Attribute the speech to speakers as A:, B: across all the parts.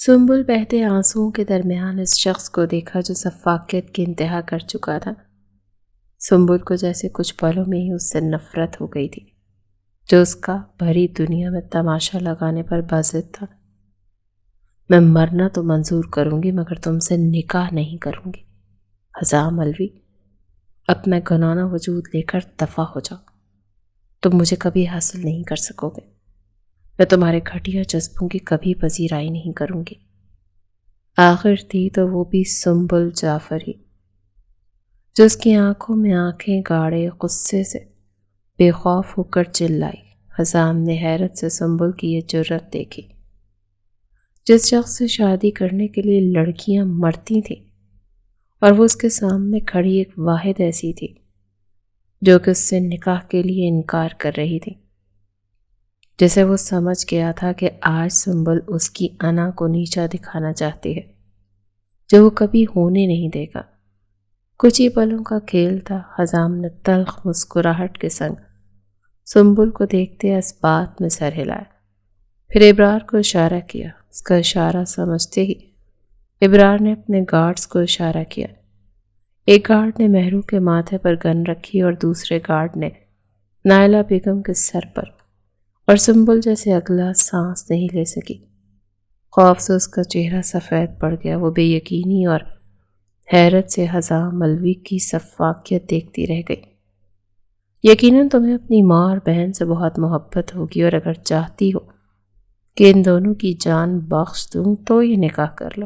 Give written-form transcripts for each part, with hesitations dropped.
A: سنبل بہتے آنسوؤں کے درمیان اس شخص کو دیکھا جو سفاکیت کی انتہا کر چکا تھا۔ سنبل کو جیسے کچھ پلوں میں ہی اس سے نفرت ہو گئی تھی، جو اس کا بھری دنیا میں تماشا لگانے پر بازد تھا۔ میں مرنا تو منظور کروں گی مگر تم سے نکاح نہیں کروں گی۔ حزام الوی، اپنا گنانا وجود لے کر دفع ہو جاؤ۔ تم مجھے کبھی حاصل نہیں کر سکو گے۔ میں تمہارے گھٹیا جذبوں کی کبھی پذیرائی نہیں کروں گی۔ آخر تھی تو وہ بھی سنبل جعفری، جو اس کی آنکھوں میں آنکھیں گاڑے غصے سے بے خوف ہو کر چلائی۔ حزام نے حیرت سے سنبل کی یہ جرأت دیکھی۔ جس شخص سے شادی کرنے کے لیے لڑکیاں مرتی تھیں اور وہ اس کے سامنے کھڑی ایک واحد ایسی تھی جو کہ اس سے نکاح کے لیے انکار کر رہی تھی، جسے وہ سمجھ گیا تھا کہ آج سنبل اس کی انا کو نیچا دکھانا چاہتی ہے، جو وہ کبھی ہونے نہیں دے گا۔ کچھ ہی پلوں کا کھیل تھا۔ حزام نے تلخ مسکراہٹ کے سنگ سنبل کو دیکھتے اس بات میں سر ہلایا، پھر ابرار کو اشارہ کیا۔ اس کا اشارہ سمجھتے ہی ابرار نے اپنے گارڈز کو اشارہ کیا۔ ایک گارڈ نے مہرو کے ماتھے پر گن رکھی اور دوسرے گارڈ نے نائلہ بیگم کے سر پر، اور سنبل جیسے اگلا سانس نہیں لے سکی۔ خوف سے اس کا چہرہ سفید پڑ گیا۔ وہ بے یقینی اور حیرت سے حزام الوی کی سفاکیت دیکھتی رہ گئی۔ یقیناً تمہیں اپنی ماں اور بہن سے بہت محبت ہوگی، اور اگر چاہتی ہو کہ ان دونوں کی جان بخش دوں تو یہ نکاح کر لو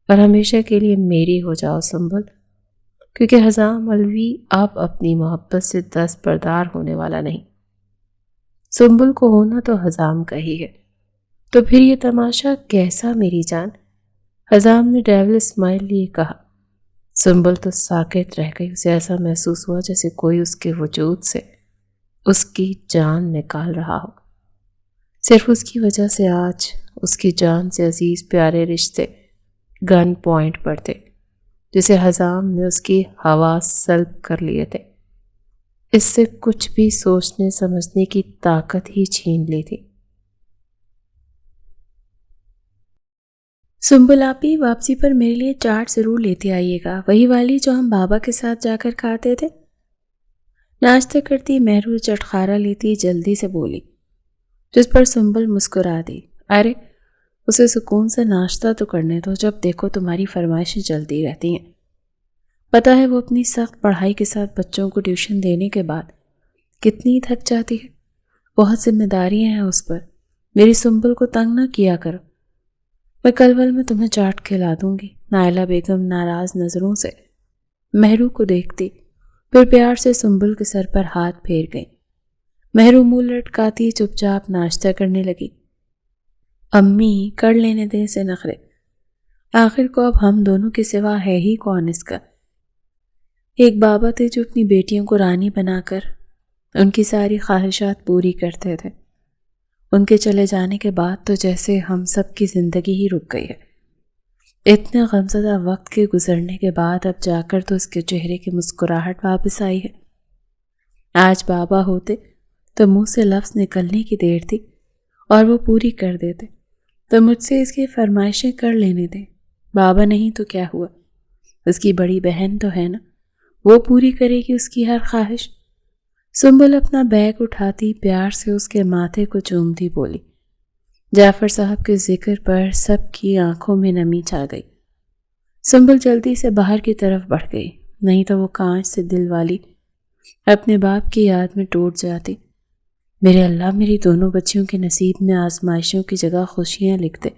A: اور ہمیشہ کے لیے میری ہو جاؤ سنبل، کیونکہ حزام الوی اب اپنی محبت سے دستبردار ہونے والا نہیں۔ سنبل کو ہونا تو حزام کا ہی ہے، تو پھر یہ تماشا کیسا میری جان؟ حزام نے ڈیول اسمائل لیے کہا۔ سنبل تو ساکت رہ گئی۔ اسے ایسا محسوس ہوا جیسے کوئی اس کے وجود سے اس کی جان نکال رہا ہو۔ صرف اس کی وجہ سے آج اس کی جان سے عزیز پیارے رشتے گن پوائنٹ پر تھے، جسے حزام نے اس کی حواس سلب کر لیے تھے۔ اس سے کچھ بھی سوچنے سمجھنے کی طاقت ہی چھین لی تھی۔ سنبل آپی، واپسی پر میرے لیے چاٹ ضرور لیتے آئیے گا، وہی والی جو ہم بابا کے ساتھ جا کر کھاتے تھے۔ ناشتہ کرتی مہرو چٹخارا لیتی جلدی سے بولی، جس پر سنبل مسکرا دی۔ ارے اسے سکون سے ناشتہ تو کرنے دو، جب دیکھو تمہاری فرمائشیں چلتی رہتی ہیں۔ پتہ ہے وہ اپنی سخت پڑھائی کے ساتھ بچوں کو ٹیوشن دینے کے بعد کتنی تھک جاتی ہے۔ بہت ذمہ داریاں ہیں اس پر۔ میری سنبل کو تنگ نہ کیا کرو۔ میں کل ول میں تمہیں چاٹ کھلا دوں گی۔ نائلہ بیگم ناراض نظروں سے مہرو کو دیکھتی، پھر پیار سے سنبل کے سر پر ہاتھ پھیر گئی۔ مہرو منہ لٹکاتی چپ چاپ ناشتہ کرنے لگی۔ امی کر لینے دیں اسے نخرے، آخر کو اب ہم دونوں کے سوا ہے ہی کون اس کا۔ ایک بابا تھے جو اپنی بیٹیوں کو رانی بنا کر ان کی ساری خواہشات پوری کرتے تھے۔ ان کے چلے جانے کے بعد تو جیسے ہم سب کی زندگی ہی رک گئی ہے۔ اتنے غمزدہ وقت کے گزرنے کے بعد اب جا کر تو اس کے چہرے کی مسکراہٹ واپس آئی ہے۔ آج بابا ہوتے تو منہ سے لفظ نکلنے کی دیر تھی اور وہ پوری کر دیتے، تو مجھ سے اس کی فرمائشیں کر لینے دیں۔ بابا نہیں تو کیا ہوا، اس کی بڑی بہن تو ہے نا، وہ پوری کرے گی اس کی ہر خواہش۔ سنبل اپنا بیگ اٹھاتی پیار سے اس کے ماتھے کو چومتی بولی۔ جعفر صاحب کے ذکر پر سب کی آنکھوں میں نمی چھا گئی۔ سنبل جلدی سے باہر کی طرف بڑھ گئی، نہیں تو وہ کانچ سے دل والی اپنے باپ کی یاد میں ٹوٹ جاتی۔ میرے اللہ، میری دونوں بچیوں کے نصیب میں آزمائشوں کی جگہ خوشیاں لکھ دے۔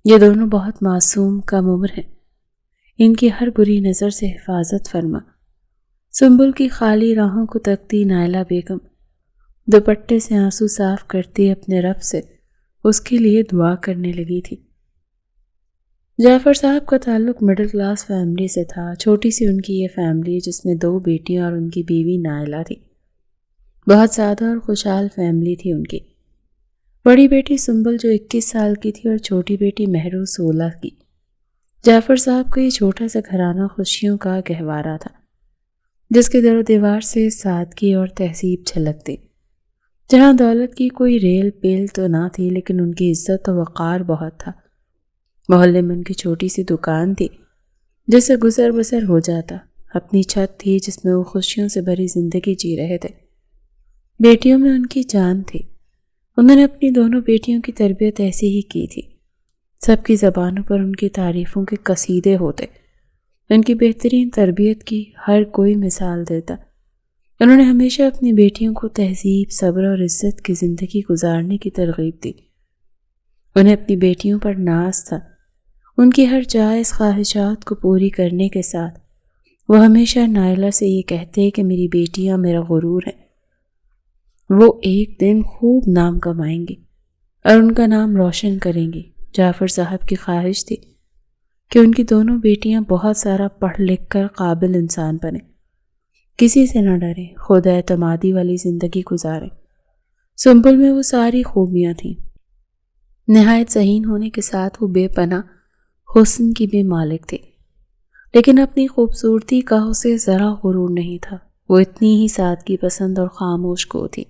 A: یہ دونوں بہت معصوم کم عمر ہیں، ان کی ہر بری نظر سے حفاظت فرما۔ سنبل کی خالی راہوں کو تکتی نائلہ بیگم دوپٹے سے آنسو صاف کرتی اپنے رب سے اس کے لیے دعا کرنے لگی تھی۔ جعفر صاحب کا تعلق مڈل کلاس فیملی سے تھا۔ چھوٹی سی ان کی یہ فیملی، جس میں 2 بیٹیاں اور ان کی بیوی نائلہ تھی، بہت سادہ اور خوشحال فیملی تھی ان کی۔ بڑی بیٹی سنبل جو 21 سال کی تھی اور چھوٹی بیٹی مہرو 16 کی۔ جعفر صاحب کا یہ چھوٹا سا گھرانہ خوشیوں کا گہوارہ تھا، جس کے در و دیوار سے سادگی اور تہذیب چھلکتی، جہاں دولت کی کوئی ریل پیل تو نہ تھی، لیکن ان کی عزت و وقار بہت تھا۔ محلے میں ان کی چھوٹی سی دکان تھی جس سے گزر بسر ہو جاتا، اپنی چھت تھی جس میں وہ خوشیوں سے بھری زندگی جی رہے تھے۔ بیٹیوں میں ان کی جان تھی، انہوں نے اپنی دونوں بیٹیوں کی تربیت ایسی ہی کی تھی۔ سب کی زبانوں پر ان کی تعریفوں کے قصیدے ہوتے، ان کی بہترین تربیت کی ہر کوئی مثال دیتا۔ انہوں نے ہمیشہ اپنی بیٹیوں کو تہذیب، صبر اور عزت کی زندگی گزارنے کی ترغیب دی۔ انہیں اپنی بیٹیوں پر ناز تھا، ان کی ہر جائز خواہشات کو پوری کرنے کے ساتھ وہ ہمیشہ نائلہ سے یہ کہتے کہ میری بیٹیاں میرا غرور ہیں، وہ ایک دن خوب نام کمائیں گی اور ان کا نام روشن کریں گی۔ جعفر صاحب کی خواہش تھی کہ ان کی دونوں بیٹیاں بہت سارا پڑھ لکھ کر قابل انسان بنیں، کسی سے نہ ڈریں، خود اعتمادی والی زندگی گزاریں۔ سنبل میں وہ ساری خوبیاں تھیں، نہایت ذہین ہونے کے ساتھ وہ بے پناہ حسن کی بھی مالک تھی، لیکن اپنی خوبصورتی کا اسے ذرا غرور نہیں تھا۔ وہ اتنی ہی سادگی پسند اور خاموش کو تھی۔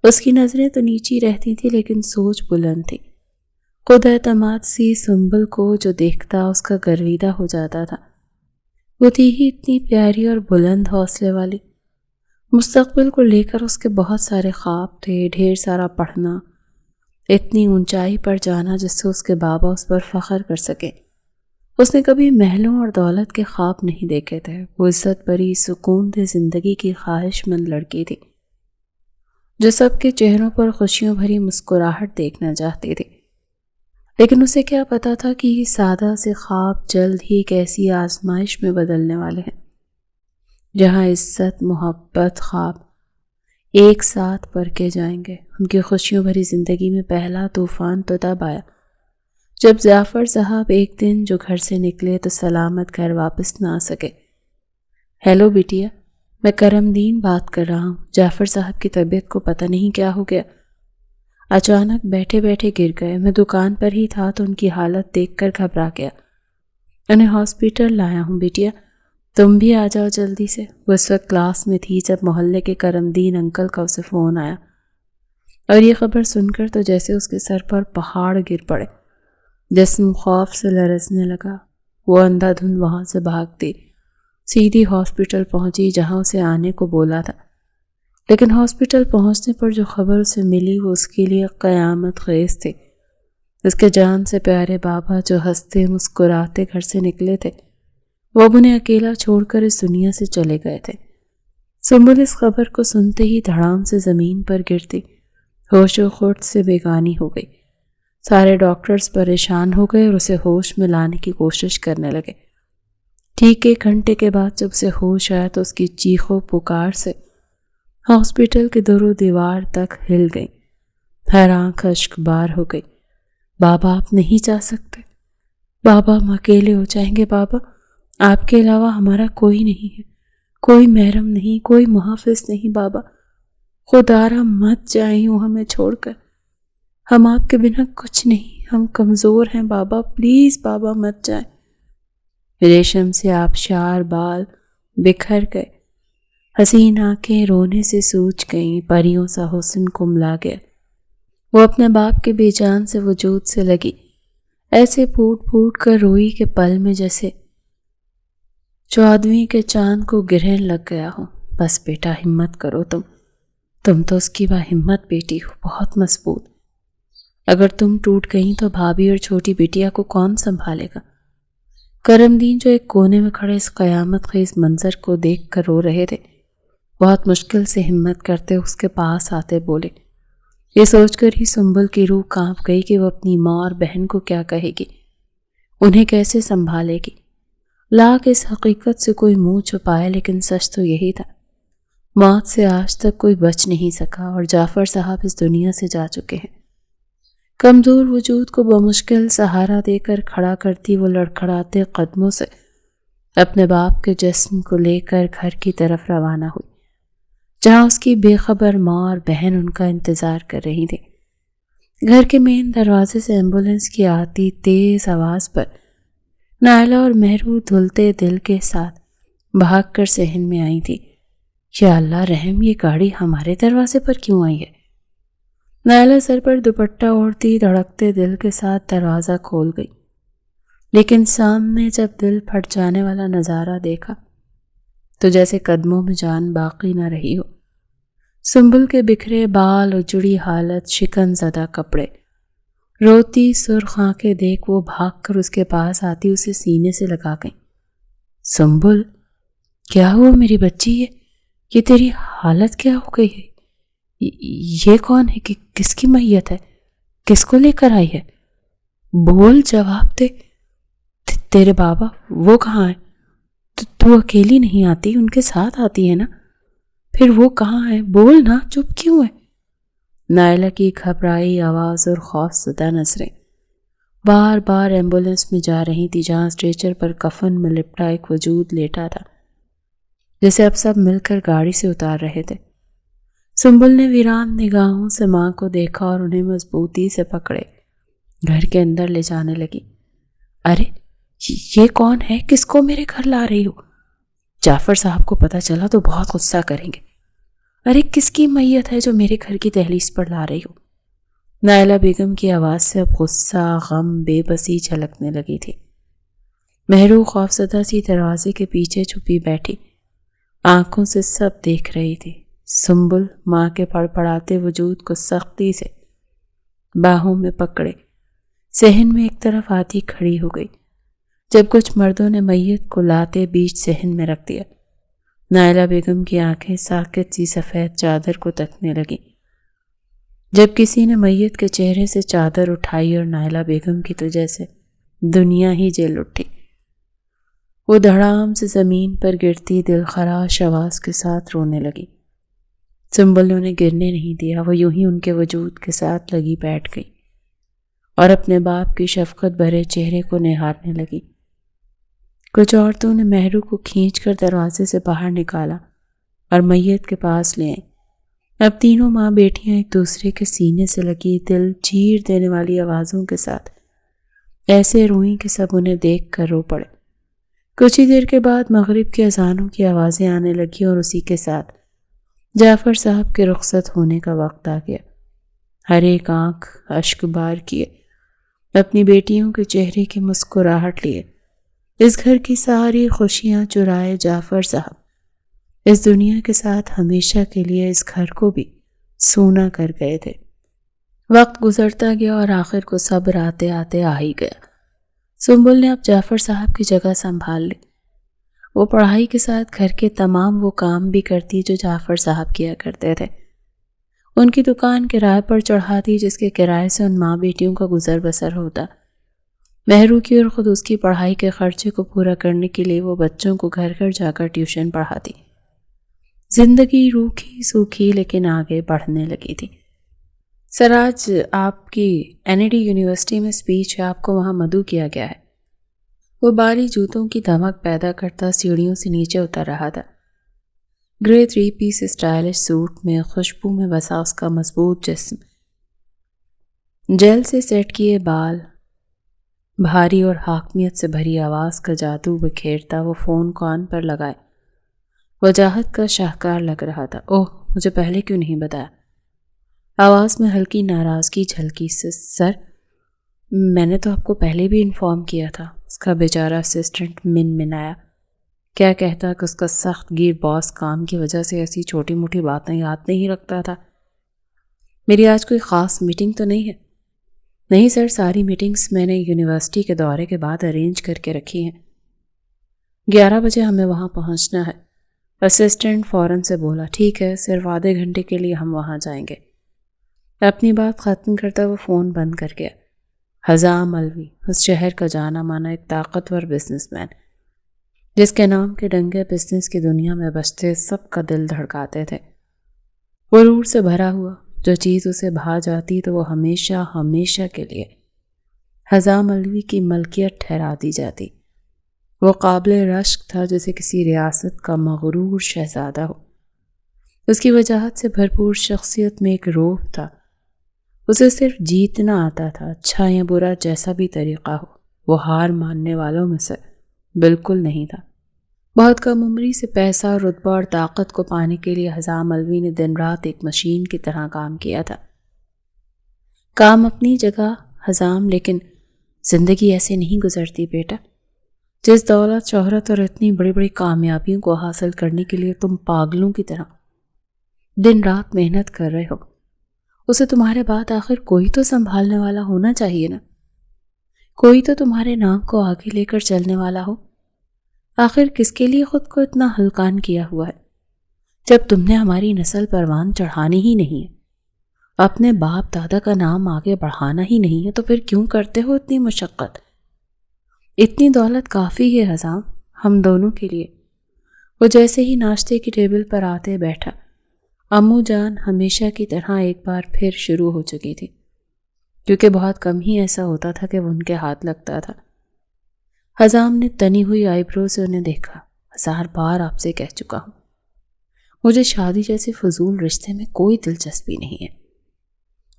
A: اس کی نظریں تو نیچی رہتی تھی لیکن سوچ بلند تھی۔ خود اعتماد سی سنبل کو جو دیکھتا اس کا گرویدہ ہو جاتا تھا۔ وہ تھی ہی اتنی پیاری اور بلند حوصلے والی۔ مستقبل کو لے کر اس کے بہت سارے خواب تھے، ڈھیر سارا پڑھنا، اتنی اونچائی پر جانا جس سے اس کے بابا اس پر فخر کر سکے۔ اس نے کبھی محلوں اور دولت کے خواب نہیں دیکھے تھے۔ وہ عزت بری، سکون دہ زندگی کی خواہش مند لڑکی تھی جو سب کے چہروں پر خوشیوں بھری مسکراہٹ دیکھنا چاہتی تھی، لیکن اسے کیا پتا تھا کہ یہ سادہ سے خواب جلد ہی ایک ایسی آزمائش میں بدلنے والے ہیں جہاں عزت، محبت، خواب ایک ساتھ پرکھے جائیں گے۔ ان کی خوشیوں بھری زندگی میں پہلا طوفان تو تب آیا جب جعفر صاحب ایک دن جو گھر سے نکلے تو سلامت گھر واپس نہ آ سکے۔ ہیلو بیٹیا، میں کرم دین بات کر رہا ہوں۔ جعفر صاحب کی طبیعت کو پتہ نہیں کیا ہو گیا، اچانک بیٹھے بیٹھے گر گئے۔ میں دکان پر ہی تھا تو ان کی حالت دیکھ کر گھبرا گیا، انہیں ہاسپٹل لایا ہوں۔ بیٹیا تم بھی آ جاؤ جلدی سے۔ وہ اس وقت کلاس میں تھی جب محلے کے کرم دین انکل کا اسے فون آیا، اور یہ خبر سن کر تو جیسے اس کے سر پر پہاڑ گر پڑے، جسم خوف سے لرزنے لگا۔ وہ اندھا دھند وہاں سے بھاگتی سیدھی ہاسپٹل پہنچی جہاں اسے آنے کو بولا تھا، لیکن ہاسپٹل پہنچنے پر جو خبر اسے ملی وہ اس کے لیے قیامت خیز تھی۔ اس کے جان سے پیارے بابا جو ہنستے مسکراتے گھر سے نکلے تھے، وہ اب انہیں اکیلا چھوڑ کر اس دنیا سے چلے گئے تھے۔ سنبل اس خبر کو سنتے ہی دھڑام سے زمین پر گرتی ہوش و خرد سے بیگانی ہو گئی۔ سارے ڈاکٹرز پریشان ہو گئے اور اسے ہوش میں لانے کی کوشش کرنے لگے۔ ٹھیک 1 گھنٹے کے بعد جب اسے ہوش آیا تو اس کی چیخو پکار سے ہاسپٹل کے در و دیوار تک ہل گئی۔ ہر آنکھ اشک بار ہو گئی۔ بابا آپ نہیں جا سکتے، بابا ہم اکیلے ہو جائیں گے، بابا آپ کے علاوہ ہمارا کوئی نہیں ہے، کوئی محرم نہیں، کوئی محافظ نہیں، بابا خدا را مت جائیں یوں ہمیں چھوڑ کر، ہم آپ کے بنا کچھ نہیں، ہم کمزور ہیں بابا، پلیز بابا مت جائیں۔ ریشم سے آبشار بال بکھر گئے، حسین آنکھیں رونے سے سوج گئیں، پریوں سا حسن کملا گیا۔ وہ اپنے باپ کے بے جان سے وجود سے لگی، ایسے پھوٹ پھوٹ کر روئی کہ پل میں جیسے 14ویں کے چاند کو گرہن لگ گیا ہو۔ بس بیٹا ہمت کرو، تم تو اس کی باہمت بیٹی ہو، بہت مضبوط۔ اگر تم ٹوٹ گئیں تو بھابھی اور چھوٹی بیٹیا کو کون سنبھالے گا؟ کرم دین جو ایک کونے میں کھڑے اس قیامت خیز منظر کو دیکھ کر رو رہے تھے، بہت مشکل سے ہمت کرتے اس کے پاس آتے بولے۔ یہ سوچ کر ہی سنبل کی روح کانپ گئی کہ وہ اپنی ماں اور بہن کو کیا کہے گی، انہیں کیسے سنبھالے گی۔ لاکھ اس حقیقت سے کوئی منہ چھپائے لیکن سچ تو یہی تھا، موت سے آج تک کوئی بچ نہیں سکا اور جعفر صاحب اس دنیا سے جا چکے ہیں۔ کمزور وجود کو بمشکل سہارا دے کر کھڑا کرتی وہ لڑکھڑاتے قدموں سے اپنے باپ کے جسم کو لے کر گھر کی طرف روانہ ہوئی، جہاں اس کی بے خبر ماں اور بہن ان کا انتظار کر رہی تھی۔ گھر کے مین دروازے سے ایمبولینس کی آتی تیز آواز پر نائلہ اور مہرو دھلتے دل کے ساتھ بھاگ کر صحن میں آئی تھی۔ یا اللہ رحم، یہ گاڑی ہمارے دروازے پر کیوں آئی ہے؟ نائلہ سر پر دوپٹہ اوڑھتی دھڑکتے دل کے ساتھ دروازہ کھول گئی۔ لیکن سامنے جب دل پھٹ جانے والا نظارہ دیکھا تو جیسے قدموں میں جان باقی نہ رہی ہو۔ سنبل کے بکھرے بال، اجڑی حالت، شکن زدہ کپڑے، روتی سرخ آنکھیں دیکھ وہ بھاگ کر اس کے پاس آتی اسے سینے سے لگا گئی۔ سنبل، کیا ہوا میری بچی؟ یہ تیری حالت کیا ہو گئی ہے؟ یہ کون ہے؟ کس کی میت ہے؟ کس کو لے کر آئی ہے؟ بول، جواب دے۔ تیرے بابا وہ کہاں ہے؟ تو اکیلی نہیں آتی، ان کے ساتھ آتی ہے نا؟ پھر وہ کہاں ہے؟ بول نا، چپ کیوں ہے؟ نائلہ کی گھبرائی آواز اور خوف زدہ نظریں بار بار ایمبولینس میں جا رہی تھی، جہاں اسٹریچر پر کفن میں لپٹا ایک وجود لیٹا تھا، جسے اب سب مل کر گاڑی سے اتار رہے تھے۔ سنبل نے ویران نگاہوں سے ماں کو دیکھا اور انہیں مضبوطی سے پکڑے گھر کے اندر لے جانے لگی۔ ارے یہ کون ہے؟ کس کو میرے گھر لا رہی ہو؟ جعفر صاحب کو پتہ چلا تو بہت غصہ کریں گے۔ ارے کس کی میت ہے جو میرے گھر کی دہلیز پر لا رہی ہو؟ نائلہ بیگم کی آواز سے اب غصہ، غم، بے بسی جھلکنے لگی تھی۔ مہرو خوفزدہ سی دروازے کے پیچھے چھپی بیٹھی آنکھوں سے سب دیکھ رہی تھی۔ سنبل ماں کے پڑپڑاتے وجود کو سختی سے باہوں میں پکڑے صحن میں ایک طرف آتی کھڑی ہو گئی۔ جب کچھ مردوں نے میت کو لاتے بیچ صحن میں رکھ دیا، نائلہ بیگم کی آنکھیں ساکت سی سفید چادر کو تکنے لگیں۔ جب کسی نے میت کے چہرے سے چادر اٹھائی اور نائلہ بیگم کی تو جیسے دنیا ہی جل اٹھی۔ وہ دھڑام سے زمین پر گرتی دلخراش آواز کے ساتھ رونے لگی۔ سنبل نے انہیں گرنے نہیں دیا، وہ یوں ہی ان کے وجود کے ساتھ لگی بیٹھ گئی اور اپنے باپ کی شفقت بھرے چہرے کو نہارنے لگی۔ کچھ عورتوں نے مہرو کو کھینچ کر دروازے سے باہر نکالا اور میت کے پاس لے آئیں۔ اب تینوں ماں بیٹیاں ایک دوسرے کے سینے سے لگی دل چیر دینے والی آوازوں کے ساتھ ایسے روئیں کہ سب انہیں دیکھ کر رو پڑے۔ کچھ ہی دیر کے بعد مغرب کی اذانوں کی آوازیں آنے لگی اور اسی کے ساتھ جعفر صاحب کے رخصت ہونے کا وقت آ گیا۔ ہر ایک آنکھ اشک بار کیے اپنی بیٹیوں کے چہرے کی مسکراہٹ لیے اس گھر کی ساری خوشیاں چرائے جعفر صاحب اس دنیا کے ساتھ ہمیشہ کے لیے اس گھر کو بھی سونا کر گئے تھے۔ وقت گزرتا گیا اور آخر کو صبر آتے آتے آ ہی گیا۔ سنبل نے اب جعفر صاحب کی جگہ سنبھال لی۔ وہ پڑھائی کے ساتھ گھر کے تمام وہ کام بھی کرتی جو جعفر صاحب کیا کرتے تھے۔ ان کی دکان کرائے پر چڑھاتی جس کے کرائے سے ان ماں بیٹیوں کا گزر بسر ہوتا۔ مہرو کی اور خود اس کی پڑھائی کے خرچے کو پورا کرنے کے لیے وہ بچوں کو گھر گھر جا کر ٹیوشن پڑھاتی۔ زندگی روکھی سوکھی لیکن آگے بڑھنے لگی تھی۔ سر، آج آپ کی NAD یونیورسٹی میں اسپیچ ہے، آپ کو وہاں مدعو کیا گیا ہے۔ وہ باری جوتوں کی دھمک پیدا کرتا سیڑھیوں سے نیچے اتر رہا تھا۔ گرے 3 پیس اسٹائلش سوٹ میں خوشبو میں بسا اس کا مضبوط جسم، جیل سے سیٹ کیے بال، بھاری اور حاکمیت سے بھری آواز کا جادو بکھیرتا وہ فون کان پر لگائے وجاہت کا شاہکار لگ رہا تھا۔ اوہ، مجھے پہلے کیوں نہیں بتایا؟ آواز میں ہلکی ناراضگی جھلکی۔ سر، میں نے تو آپ کو پہلے بھی انفارم کیا تھا۔ اس کا بیچارہ اسسٹنٹ منمنایا۔ کیا کہتا کہ اس کا سخت گیر باس کام کی وجہ سے ایسی چھوٹی موٹی باتیں یاد نہیں رکھتا تھا۔ میری آج کوئی خاص میٹنگ تو نہیں ہے؟ نہیں سر، ساری میٹنگز میں نے یونیورسٹی کے دورے کے بعد ارینج کر کے رکھی ہیں۔ 11 بجے ہمیں وہاں پہنچنا ہے۔ اسسٹنٹ فوراً سے بولا۔ ٹھیک ہے، صرف آدھے گھنٹے کے لیے ہم وہاں جائیں گے۔ اپنی بات ختم کرتا وہ فون بند کر گیا۔ حزام الوی، اس شہر کا جانا مانا ایک طاقتور بزنس مین، جس کے نام کے ڈنگے بزنس کی دنیا میں بجتے سب کا دل دھڑکاتے تھے۔ غرور سے بھرا ہوا، جو چیز اسے بھا جاتی تو وہ ہمیشہ ہمیشہ کے لیے حزام الوی کی ملکیت ٹھہرا دی جاتی۔ وہ قابل رشک تھا جیسے کسی ریاست کا مغرور شہزادہ ہو۔ اس کی وجاہت سے بھرپور شخصیت میں ایک روح تھا۔ اسے صرف جیتنا آتا تھا، اچھا یا برا جیسا بھی طریقہ ہو۔ وہ ہار ماننے والوں میں سے بالکل نہیں تھا۔ بہت کم عمری سے پیسہ، رتبہ اور طاقت کو پانے کے لیے حزام الوی نے دن رات ایک مشین کی طرح کام کیا تھا۔ کام اپنی جگہ حزام، لیکن زندگی ایسے نہیں گزرتی بیٹا۔ جس دولت، شہرت اور اتنی بڑی بڑی کامیابیوں کو حاصل کرنے کے لیے تم پاگلوں کی طرح دن رات محنت کر رہے ہو، اسے تمہارے بعد آخر کوئی تو سنبھالنے والا ہونا چاہیے نا، کوئی تو تمہارے نام کو آگے لے کر چلنے والا ہو۔ آخر کس کے لیے خود کو اتنا ہلکان کیا ہوا ہے؟ جب تم نے ہماری نسل پروان چڑھانی ہی نہیں ہے، اپنے باپ دادا کا نام آگے بڑھانا ہی نہیں ہے، تو پھر کیوں کرتے ہو اتنی مشقت؟ اتنی دولت کافی ہے حزام ہم دونوں کے لیے۔ وہ جیسے ہی ناشتے کی ٹیبل پر آتے بیٹھا، امو جان ہمیشہ کی طرح ایک بار پھر شروع ہو چکی تھی، کیونکہ بہت کم ہی ایسا ہوتا تھا کہ وہ ان کے ہاتھ لگتا تھا۔ حزام نے تنی ہوئی آئی برو سے انہیں دیکھا۔ 1000 بار آپ سے کہہ چکا ہوں، مجھے شادی جیسے فضول رشتے میں کوئی دلچسپی نہیں ہے۔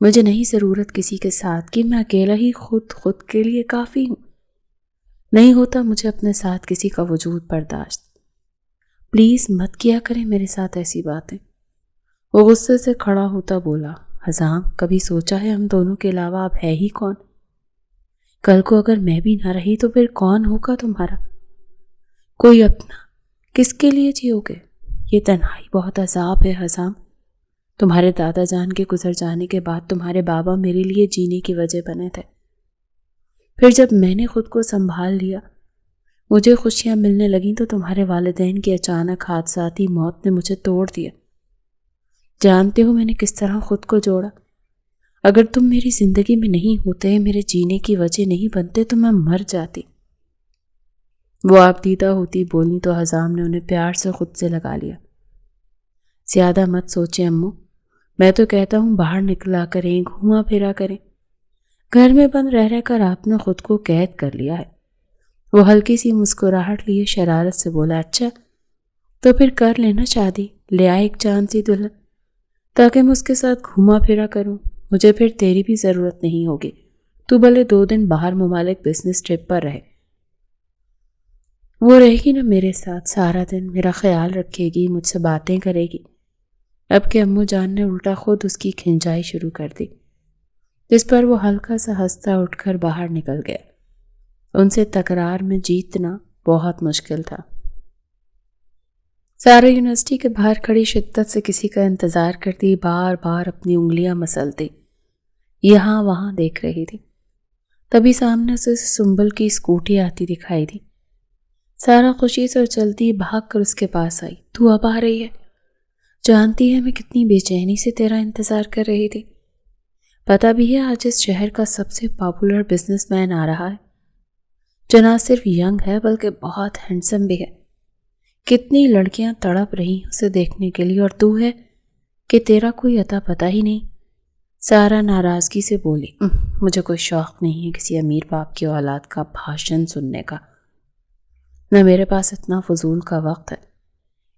A: مجھے نہیں ضرورت کسی کے ساتھ کی، میں اکیلا ہی خود کے لیے کافی ہوں۔ نہیں ہوتا مجھے اپنے ساتھ کسی کا وجود برداشت۔ پلیز مت کیا کریں میرے ساتھ ایسی باتیں۔ وہ غصے سے کھڑا ہوتا بولا، حزام کبھی سوچا ہے ہم دونوں کے علاوہ اب ہے ہی کون؟ کل کو اگر میں بھی نہ رہی تو پھر کون ہوگا تمہارا؟ کوئی اپنا۔ کس کے لیے جیو گے؟ یہ تنہائی بہت عذاب ہے حزام۔ تمہارے دادا جان کے گزر جانے کے بعد تمہارے بابا میرے لیے جینے کی وجہ بنے تھے۔ پھر جب میں نے خود کو سنبھال لیا، مجھے خوشیاں ملنے لگیں، تو تمہارے والدین کی اچانک حادثاتی موت نے مجھے توڑ دیا۔ جانتے ہو میں نے کس طرح خود کو جوڑا؟ اگر تم میری زندگی میں نہیں ہوتے، میرے جینے کی وجہ نہیں بنتے، تو میں مر جاتی۔ وہ آپ دیدہ ہوتی بولی تو حزام نے انہیں پیار سے خود سے لگا لیا۔ زیادہ مت سوچیں امو، میں تو کہتا ہوں باہر نکلا کریں، گھوما پھرا کریں۔ گھر میں بند رہ کر آپ نے خود کو قید کر لیا ہے۔ وہ ہلکی سی مسکراہٹ لیے شرارت سے بولا، اچھا تو پھر کر لینا شادی، لے آئے ایک چاند سی دلہن، تاکہ میں اس کے ساتھ گھوما پھرا کروں۔ مجھے پھر تیری بھی ضرورت نہیں ہوگی، تو بھلے 2 دن باہر ممالک بزنس ٹرپ پر رہے۔ وہ رہے گی نا میرے ساتھ سارا دن، میرا خیال رکھے گی، مجھ سے باتیں کرے گی۔ اب کہ امو جان نے الٹا خود اس کی کھنچائی شروع کر دی، جس پر وہ ہلکا سا ہنستا اٹھ کر باہر نکل گیا۔ ان سے تکرار میں جیتنا بہت مشکل تھا۔ سارا یونیورسٹی کے باہر کھڑی شدت سے کسی کا انتظار کرتی، بار بار اپنی انگلیاں مسلتی، یہاں وہاں دیکھ رہی تھی۔ تبھی سامنے سے سنبل کی اسکوٹی آتی دکھائی دی۔ سارا خوشی سے چلتی بھاگ کر اس کے پاس آئی۔ تو اب آ رہی ہے؟ جانتی ہے میں کتنی بے چینی سے تیرا انتظار کر رہی تھی۔ پتہ بھی ہے آج اس شہر کا سب سے پاپولر بزنس مین آ رہا ہے، جو نہ صرف ینگ ہے بلکہ بہت ہینڈسم بھی ہے۔ کتنی لڑکیاں تڑپ رہی اسے دیکھنے کے لیے، اور تو ہے کہ تیرا کوئی عطا پتہ ہی نہیں۔ سارا ناراضگی سے بولی، مجھے کوئی شوق نہیں ہے کسی امیر باپ کی اولاد کا بھاشن سننے کا، نہ میرے پاس اتنا فضول کا وقت ہے۔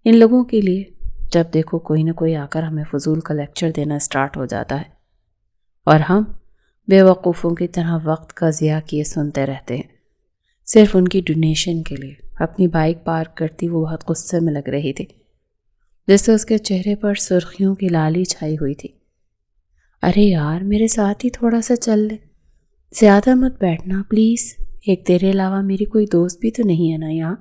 A: ان لوگوں کے لیے جب دیکھو کوئی نہ کوئی آ کر ہمیں فضول کا لیکچر دینا سٹارٹ ہو جاتا ہے، اور ہم بے وقوفوں کی طرح وقت کا ضیاع کیے سنتے رہتے ہیں، صرف ان کی ڈونیشن کے لیے۔ اپنی بائک پارک کرتی وہ بہت غصے میں لگ رہی تھی، جس سے اس کے چہرے پر سرخیوں کی لالی چھائی ہوئی تھی۔ ارے یار میرے ساتھ ہی تھوڑا سا چل لے، زیادہ مت بیٹھنا پلیز، ایک تیرے علاوہ میری کوئی دوست بھی تو نہیں ہے نا یہاں؟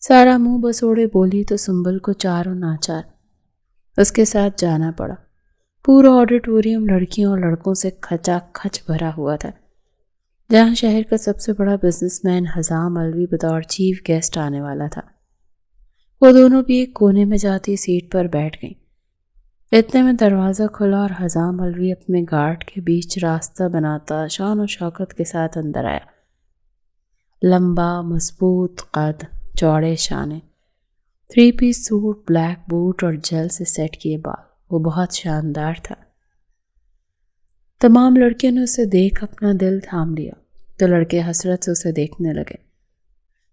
A: سارا منہ بسوڑے بولی تو سنبل کو چار و ناچار اس کے ساتھ جانا پڑا۔ پورا آڈیٹوریم لڑکیوں اور لڑکوں سے کھچا کھچ بھرا ہوا تھا، جہاں شہر کا سب سے بڑا بزنس مین حزام الوی بطور چیف گیسٹ آنے والا تھا۔ وہ دونوں بھی ایک کونے میں جاتی سیٹ پر بیٹھ گئیں۔ اتنے میں دروازہ کھلا اور حزام الوی اپنے گارڈ کے بیچ راستہ بناتا شان و شوکت کے ساتھ اندر آیا۔ لمبا، مضبوط قد، چوڑے شانے، 3 پیس سوٹ، بلیک بوٹ اور جیل سے سیٹ کیے بال، وہ بہت شاندار تھا۔ تمام لڑکیوں نے اسے دیکھ اپنا دل تھام لیا، تو لڑکے حسرت سے اسے دیکھنے لگے۔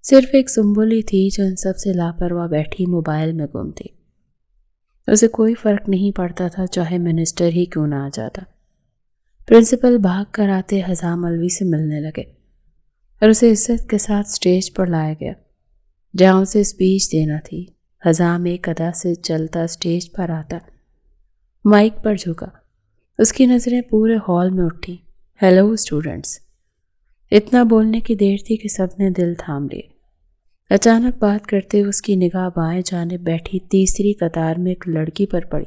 A: صرف ایک سنبل ہی تھی جو ان سب سے لاپرواہ بیٹھی موبائل میں گم تھی۔ اسے کوئی فرق نہیں پڑتا تھا چاہے منسٹر ہی کیوں نہ آ جاتا۔ پرنسپل بھاگ کر آتے حزام الوی سے ملنے لگے اور اسے عزت کے ساتھ سٹیج پر لایا گیا، جہاں اسے اسپیچ دینا تھی۔ حزام ایک ادا سے چلتا سٹیج پر آتا، مائک پر جھکا، اس کی نظریں پورے ہال میں اٹھی۔ ہیلو اسٹوڈنٹس، اتنا بولنے کی دیر تھی کہ سب نے دل تھام لیے۔ اچانک بات کرتے ہوئے اس کی نگاہ بائیں جانب بیٹھی تیسری قطار میں ایک لڑکی پر پڑی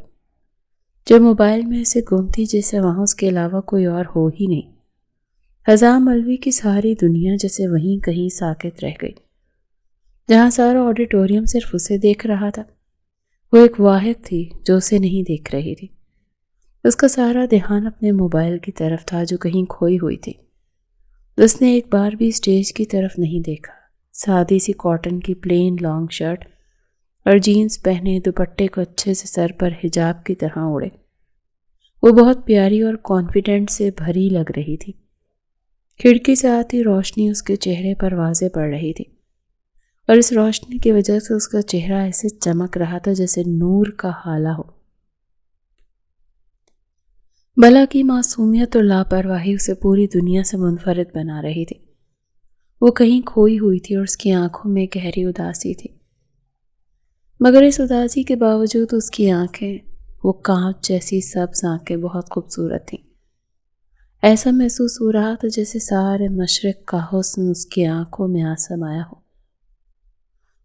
A: جو موبائل میں ایسے گم تھی جیسے وہاں اس کے علاوہ کوئی اور ہو ہی نہیں۔ حضام ملوی کی ساری دنیا جیسے وہیں کہیں ساکت رہ گئی۔ جہاں سارا آڈیٹوریم صرف اسے دیکھ رہا تھا، وہ ایک واحد تھی جو اسے نہیں دیکھ رہی تھی۔ اس کا سارا دھیان اپنے موبائل کی طرف تھا جو کہیں کھوئی ہوئی تھی۔ اس نے ایک بار بھی اسٹیج کی طرف نہیں دیکھا۔ سادی سی کاٹن کی پلین لانگ شرٹ اور جینز پہنے، دوپٹے کو اچھے سے سر پر حجاب کی طرح اوڑے، وہ بہت پیاری اور کانفیڈنٹ سے بھری لگ رہی تھی۔ کھڑکی سے آتی روشنی اس کے چہرے پر واضح پڑ رہی تھی، اور اس روشنی کی وجہ سے اس کا چہرہ ایسے چمک رہا تھا جیسے نور کا ہالہ ہو۔ بلا کی معصومیت اور لاپرواہی اسے پوری دنیا سے منفرد بنا رہی تھی۔ وہ کہیں کھوئی ہوئی تھی اور اس کی آنکھوں میں گہری اداسی تھی، مگر اس اداسی کے باوجود اس کی آنکھیں، وہ کانچ جیسی سبز آنکھیں، بہت خوبصورت تھیں۔ ایسا محسوس ہو رہا تھا جیسے سارے مشرق کا حسن اس کی آنکھوں میں آ سمایا ہو۔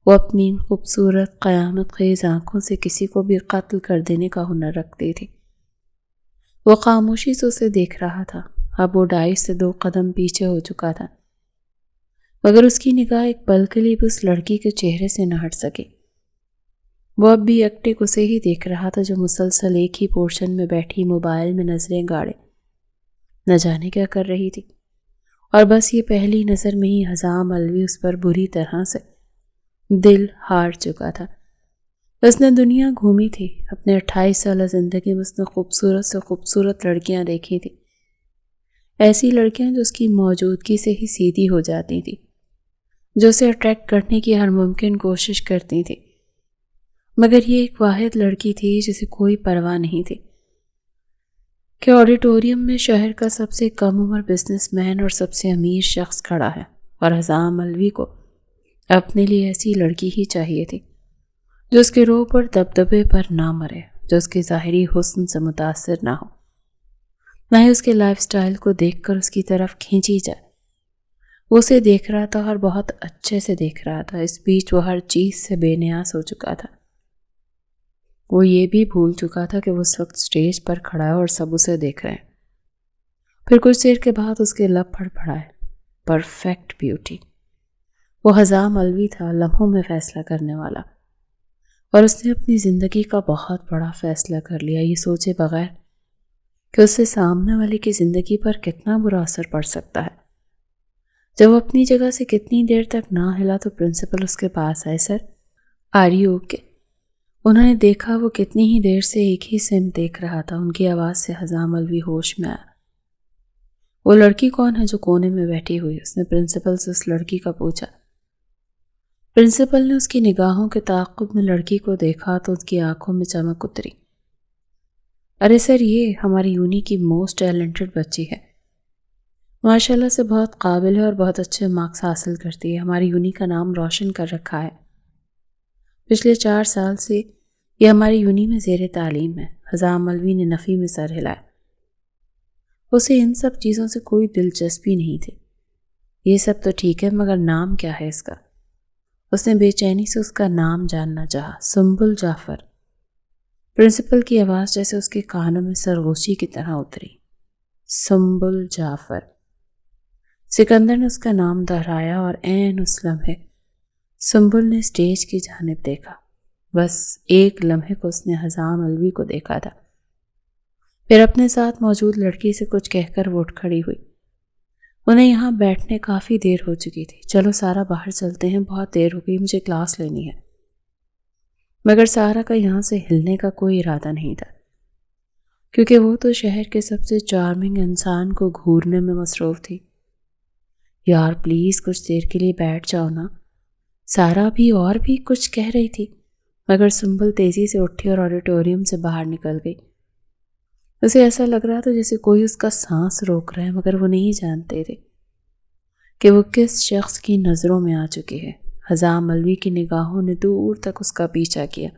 A: وہ اپنی خوبصورت قیامت خیز آنکھوں سے کسی کو بھی قتل کر دینے کا ہنر رکھتی تھی۔ وہ خاموشی سے اسے دیکھ رہا تھا۔ اب وہ ڈائر سے 2 قدم پیچھے ہو چکا تھا، مگر اس کی نگاہ ایک پل کے لیے بھی اس لڑکی کے چہرے سے نہ ہٹ سکی۔ وہ اب بھی یکٹک اسے ہی دیکھ رہا تھا جو مسلسل ایک ہی پورشن میں بیٹھی موبائل میں نظریں گاڑے نہ جانے کیا کر رہی تھی، اور بس یہ پہلی نظر میں ہی حضام ملوی اس پر بری طرح سے دل ہار چکا تھا۔ اس نے دنیا گھومی تھی، اپنے 28 سالہ زندگی میں اس نے خوبصورت سے خوبصورت لڑکیاں دیکھی تھی، ایسی لڑکیاں جو اس کی موجودگی سے ہی سیدھی ہو جاتی تھی، جو اسے اٹریکٹ کرنے کی ہر ممکن کوشش کرتی تھی، مگر یہ ایک واحد لڑکی تھی جسے کوئی پرواہ نہیں تھی کہ آڈیٹوریم میں شہر کا سب سے کم عمر بزنس مین اور سب سے امیر شخص کھڑا ہے، اور حضام ملوی کو اپنے لیے ایسی لڑکی ہی چاہیے تھی جو اس کے روپ اور دبدبے پر نہ مرے، جو اس کے ظاہری حسن سے متاثر نہ ہو، نہ ہی اس کے لائف سٹائل کو دیکھ کر اس کی طرف کھینچی جائے۔ وہ اسے دیکھ رہا تھا اور بہت اچھے سے دیکھ رہا تھا۔ اس بیچ وہ ہر چیز سے بے نیاز ہو چکا تھا۔ وہ یہ بھی بھول چکا تھا کہ وہ اس وقت سٹیج پر کھڑا ہے اور سب اسے دیکھ رہے ہیں۔ پھر کچھ دیر کے بعد اس کے لب پھڑپھڑائے، پرفیکٹ بیوٹی۔ وہ حضام ملوی تھا، لمحوں میں فیصلہ کرنے والا، اور اس نے اپنی زندگی کا بہت بڑا فیصلہ کر لیا، یہ سوچے بغیر کہ اس سے سامنے والے کی زندگی پر کتنا برا اثر پڑ سکتا ہے۔ جب وہ اپنی جگہ سے کتنی دیر تک نہ ہلا تو پرنسپل اس کے پاس آئے۔ سر، آر یو اوکے؟ انہوں نے دیکھا وہ کتنی ہی دیر سے ایک ہی سمت دیکھ رہا تھا۔ ان کی آواز سے حضام ملوی ہوش میں آیا۔ وہ لڑکی کون ہے جو کونے میں بیٹھی ہوئی؟ اس نے پرنسپل سے اس لڑکی کا پوچھا۔ پرنسپل نے اس کی نگاہوں کے تعاقب میں لڑکی کو دیکھا تو اس کی آنکھوں میں چمک اتری۔ ارے سر، یہ ہماری یونی کی موسٹ ٹیلنٹڈ بچی ہے، ماشاءاللہ سے بہت قابل ہے اور بہت اچھے مارکس حاصل کرتی ہے، ہماری یونی کا نام روشن کر رکھا ہے۔ پچھلے 4 سال سے یہ ہماری یونی میں زیر تعلیم ہے۔ حضام ملوی نے نفی میں سر ہلایا۔ اسے ان سب چیزوں سے کوئی دلچسپی نہیں تھی۔ یہ سب تو ٹھیک ہے، مگر نام کیا ہے اس کا؟ اس نے بے چینی سے اس کا نام جاننا چاہا۔ سنبل جعفر۔ پرنسپل کی آواز جیسے اس کے کانوں میں سرگوشی کی طرح اتری۔ سنبل جعفر۔ سکندر نے اس کا نام دہرایا اور عین اس لمحے سنبل نے اسٹیج کی جانب دیکھا۔ بس ایک لمحے کو اس نے حضام ملوی کو دیکھا تھا، پھر اپنے ساتھ موجود لڑکی سے کچھ کہہ کر وہ اٹھ کھڑی ہوئی۔ انہیں یہاں بیٹھنے کافی دیر ہو چکی تھی۔ چلو سارا باہر چلتے ہیں، بہت دیر ہو گئی، مجھے کلاس لینی ہے۔ مگر سارا کا یہاں سے ہلنے کا کوئی ارادہ نہیں تھا، کیونکہ وہ تو شہر کے سب سے چارمنگ انسان کو گھورنے میں مصروف تھی۔ یار پلیز کچھ دیر کے لیے بیٹھ جاؤ نا، سارا بھی اور بھی کچھ کہہ رہی تھی، مگر سنبل تیزی سے اٹھی اور آڈیٹوریم سے باہر نکل گئی۔ اسے ایسا لگ رہا تھا جیسے کوئی اس کا سانس روک رہا ہے، مگر وہ نہیں جانتے تھے کہ وہ کس شخص کی نظروں میں آ چکی ہے۔ حضام ملوی کی نگاہوں نے دور تک اس کا پیچھا کیا،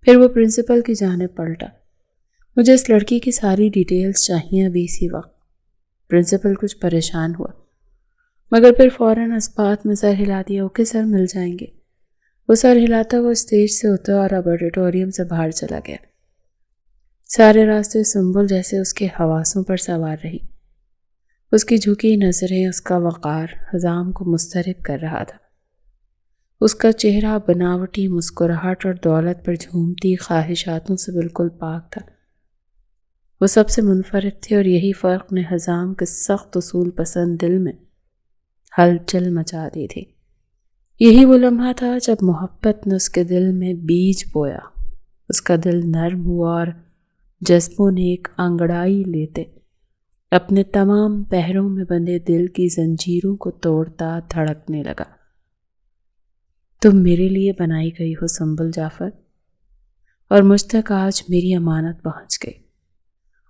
A: پھر وہ پرنسپل کی جانب پلٹا۔ مجھے اس لڑکی کی ساری ڈیٹیلز چاہیے ابھی اسی وقت۔ پرنسپل کچھ پریشان ہوا۔ مگر پھر فوراً اسبات میں سر ہلا دیا، اوکے سر مل جائیں گے۔ وہ سر ہلاتا وہ اسٹیج سے اترا اور اب آڈیٹوریم سے باہر چلا گیا۔ سارے راستے سنبل جیسے اس کے حواسوں پر سوار رہی۔ اس کی جھکی نظریں، اس کا وقار حزام کو مضطرب کر رہا تھا۔ اس کا چہرہ بناوٹی مسکراہٹ اور دولت پر جھومتی خواہشاتوں سے بالکل پاک تھا۔ وہ سب سے منفرد تھے اور یہی فرق نے حزام کے سخت اصول پسند دل میں ہلچل مچا دی تھی۔ یہی وہ لمحہ تھا جب محبت نے اس کے دل میں بیج بویا۔ اس کا دل نرم ہوا اور جذبوں نے ایک انگڑائی لیتے اپنے تمام پہروں میں بندھے دل کی زنجیروں کو توڑتا دھڑکنے لگا۔ تم میرے لیے بنائی گئی ہو سنبل جعفر، اور مجھ تک آج میری امانت پہنچ گئی۔